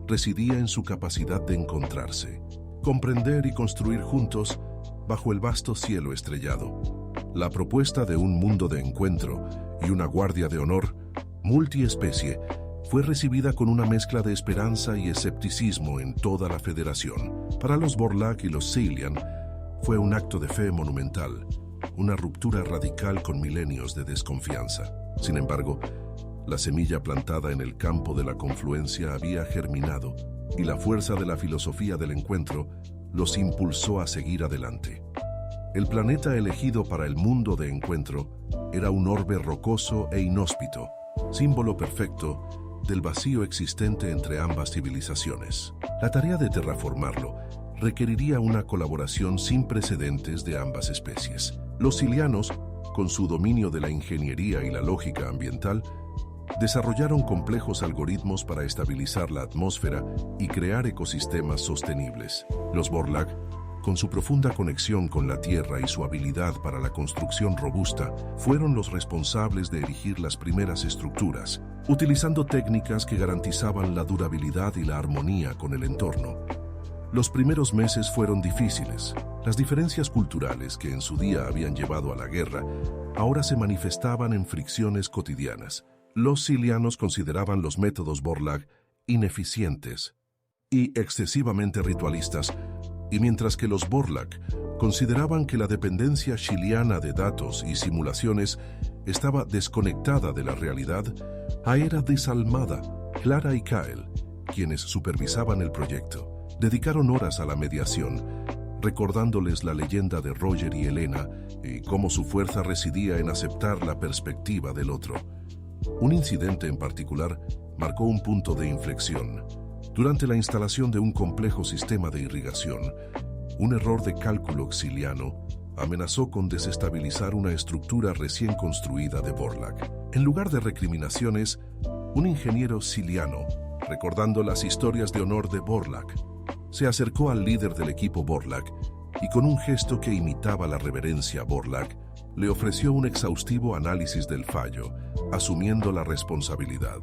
residía en su capacidad de encontrarse, comprender y construir juntos bajo el vasto cielo estrellado. La propuesta de un mundo de encuentro y una guardia de honor multiespecie fue recibida con una mezcla de esperanza y escepticismo en toda la Federación. Para los Borlak y los Silian, fue un acto de fe monumental, una ruptura radical con milenios de desconfianza. Sin embargo, la semilla plantada en el campo de la confluencia había germinado, y la fuerza de la filosofía del encuentro los impulsó a seguir adelante. El planeta elegido para el mundo de encuentro era un orbe rocoso e inhóspito, símbolo perfecto del vacío existente entre ambas civilizaciones. La tarea de terraformarlo requeriría una colaboración sin precedentes de ambas especies. Los Silianos, con su dominio de la ingeniería y la lógica ambiental, desarrollaron complejos algoritmos para estabilizar la atmósfera y crear ecosistemas sostenibles. Los Borlak, con su profunda conexión con la Tierra y su habilidad para la construcción robusta, fueron los responsables de erigir las primeras estructuras, utilizando técnicas que garantizaban la durabilidad y la armonía con el entorno. Los primeros meses fueron difíciles. Las diferencias culturales que en su día habían llevado a la guerra ahora se manifestaban en fricciones cotidianas. Los Silianos consideraban los métodos Borlak ineficientes y excesivamente ritualistas, y mientras que los Borlak consideraban que la dependencia Siliana de datos y simulaciones estaba desconectada de la realidad, era desalmada. Clara y Kyle, quienes supervisaban el proyecto, dedicaron horas a la mediación, recordándoles la leyenda de Roger y Elena y cómo su fuerza residía en aceptar la perspectiva del otro. Un incidente en particular marcó un punto de inflexión. Durante la instalación de un complejo sistema de irrigación, un error de cálculo siliano amenazó con desestabilizar una estructura recién construida de Borlak. En lugar de recriminaciones, un ingeniero siliano recordando las historias de honor de Vorlak. Se acercó al líder del equipo Vorlak y con un gesto que imitaba la reverencia a Vorlak, le ofreció un exhaustivo análisis del fallo, asumiendo la responsabilidad.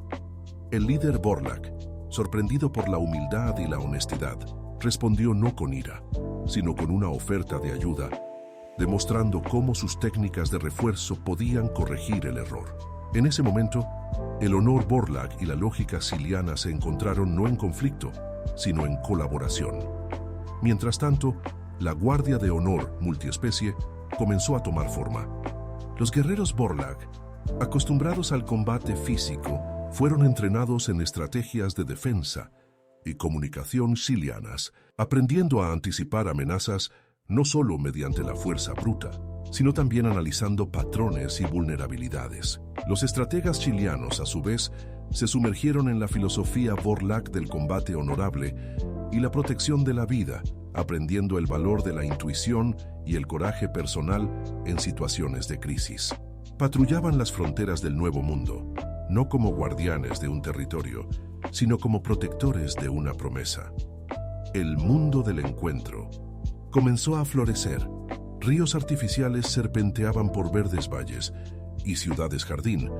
El líder Vorlak, sorprendido por la humildad y la honestidad, respondió no con ira, sino con una oferta de ayuda, demostrando cómo sus técnicas de refuerzo podían corregir el error. En ese momento, el honor Vorlak y la lógica siliana se encontraron no en conflicto, sino en colaboración. Mientras tanto, la Guardia de Honor multiespecie comenzó a tomar forma. Los guerreros Vorlak, acostumbrados al combate físico, fueron entrenados en estrategias de defensa y comunicación silianas, aprendiendo a anticipar amenazas no solo mediante la fuerza bruta, sino también analizando patrones y vulnerabilidades. Los estrategas chilianos, a su vez, se sumergieron en la filosofía Vorlak del combate honorable y la protección de la vida, aprendiendo el valor de la intuición y el coraje personal en situaciones de crisis. Patrullaban las fronteras del Nuevo Mundo, no como guardianes de un territorio, sino como protectores de una promesa. El mundo del encuentro comenzó a florecer. Ríos artificiales serpenteaban por verdes valles y ciudades jardín,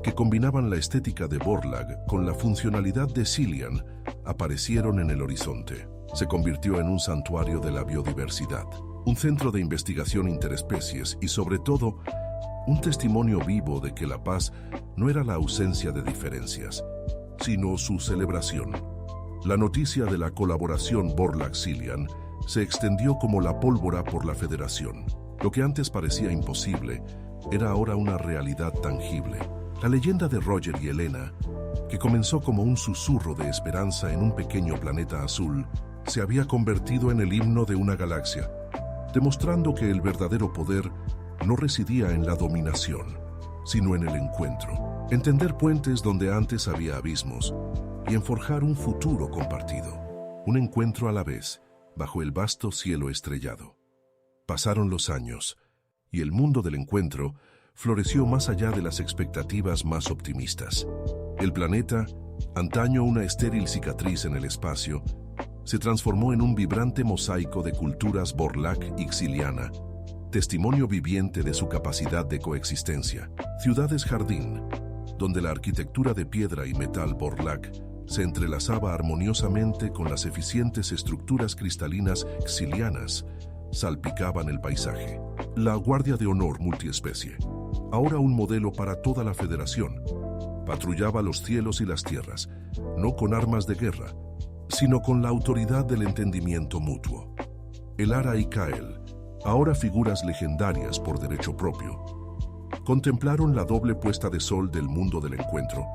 que combinaban la estética de Vorlak con la funcionalidad de Cilian, aparecieron en el horizonte. Se convirtió en un santuario de la biodiversidad, un centro de investigación interespecies y, sobre todo, un testimonio vivo de que la paz no era la ausencia de diferencias, sino su celebración. La noticia de la colaboración Vorlak-Cilian se extendió como la pólvora por la Federación. Lo que antes parecía imposible era ahora una realidad tangible. La leyenda de Roger y Elena, que comenzó como un susurro de esperanza en un pequeño planeta azul, se había convertido en el himno de una galaxia, demostrando que el verdadero poder no residía en la dominación, sino en el encuentro, en tender puentes donde antes había abismos y en forjar un futuro compartido, un encuentro a la vez, bajo el vasto cielo estrellado. Pasaron los años, y el mundo del encuentro floreció más allá de las expectativas más optimistas. El planeta, antaño una estéril cicatriz en el espacio, se transformó en un vibrante mosaico de culturas Vorlak y Xiliana, testimonio viviente de su capacidad de coexistencia. Ciudades jardín, donde la arquitectura de piedra y metal Vorlak se entrelazaba armoniosamente con las eficientes estructuras cristalinas xilianas, salpicaban el paisaje. La Guardia de Honor multiespecie, ahora un modelo para toda la Federación, patrullaba los cielos y las tierras, no con armas de guerra, sino con la autoridad del entendimiento mutuo. Elara y Kael, ahora figuras legendarias por derecho propio, contemplaron la doble puesta de sol del mundo del encuentro,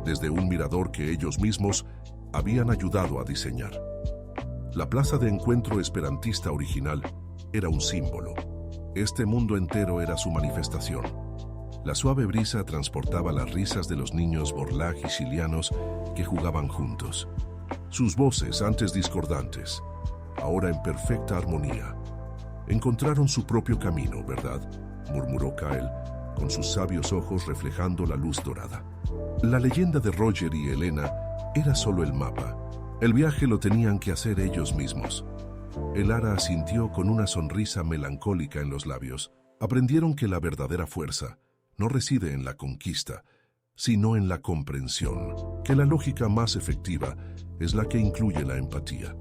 desde un mirador que ellos mismos habían ayudado a diseñar. La plaza de encuentro esperantista original era un símbolo. Este mundo entero era su manifestación. La suave brisa transportaba las risas de los niños Vorlak y Cilianos que jugaban juntos. Sus voces, antes discordantes, ahora en perfecta armonía, encontraron su propio camino, ¿verdad?, murmuró Kael, con sus sabios ojos reflejando la luz dorada. La leyenda de Roger y Elena era solo el mapa. El viaje lo tenían que hacer ellos mismos. Elara asintió con una sonrisa melancólica en los labios. Aprendieron que la verdadera fuerza no reside en la conquista, sino en la comprensión, que la lógica más efectiva es la que incluye la empatía,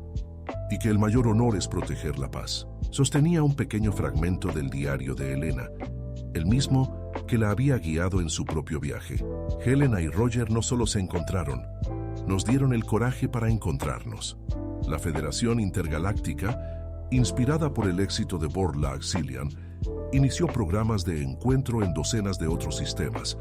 y que el mayor honor es proteger la paz. Sostenía un pequeño fragmento del diario de Elena, el mismo que la había guiado en su propio viaje. Helena y Roger no solo se encontraron, nos dieron el coraje para encontrarnos. La Federación Intergaláctica, inspirada por el éxito de Vorlak-Cilian, inició programas de encuentro en docenas de otros sistemas,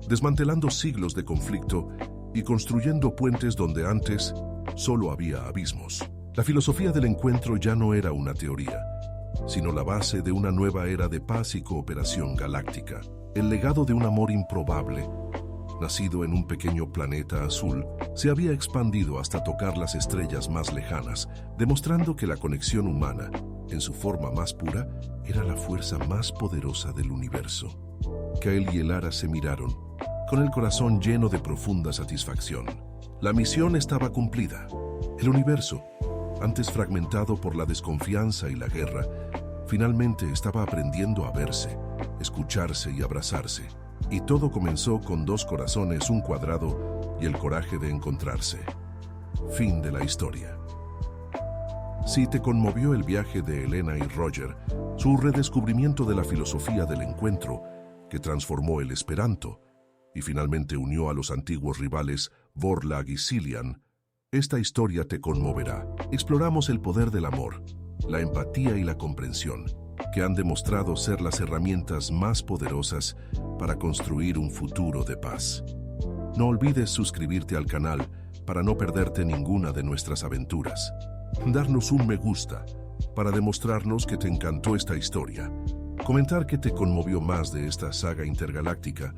desmantelando siglos de conflicto y construyendo puentes donde antes solo había abismos. La filosofía del encuentro ya no era una teoría, sino la base de una nueva era de paz y cooperación galáctica. El legado de un amor improbable, nacido en un pequeño planeta azul, se había expandido hasta tocar las estrellas más lejanas, demostrando que la conexión humana, en su forma más pura, era la fuerza más poderosa del universo. Kael y Elara se miraron, con el corazón lleno de profunda satisfacción. La misión estaba cumplida. El universo, antes fragmentado por la desconfianza y la guerra, finalmente estaba aprendiendo a verse, escucharse y abrazarse. Y todo comenzó con dos corazones, un cuadrado y el coraje de encontrarse. Fin de la historia. Si te conmovió el viaje de Elena y Roger, su redescubrimiento de la filosofía del encuentro, que transformó el Esperanto y finalmente unió a los antiguos rivales Vorlag y Cillian, esta historia te conmoverá. Exploramos el poder del amor, la empatía y la comprensión, que han demostrado ser las herramientas más poderosas para construir un futuro de paz. No olvides suscribirte al canal para no perderte ninguna de nuestras aventuras. Darnos un me gusta para demostrarnos que te encantó esta historia, comentar que te conmovió más de esta saga intergaláctica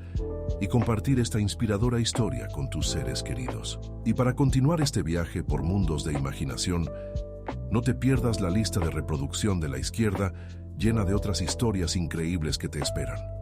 y compartir esta inspiradora historia con tus seres queridos. Y para continuar este viaje por mundos de imaginación, no te pierdas la lista de reproducción de la izquierda llena de otras historias increíbles que te esperan.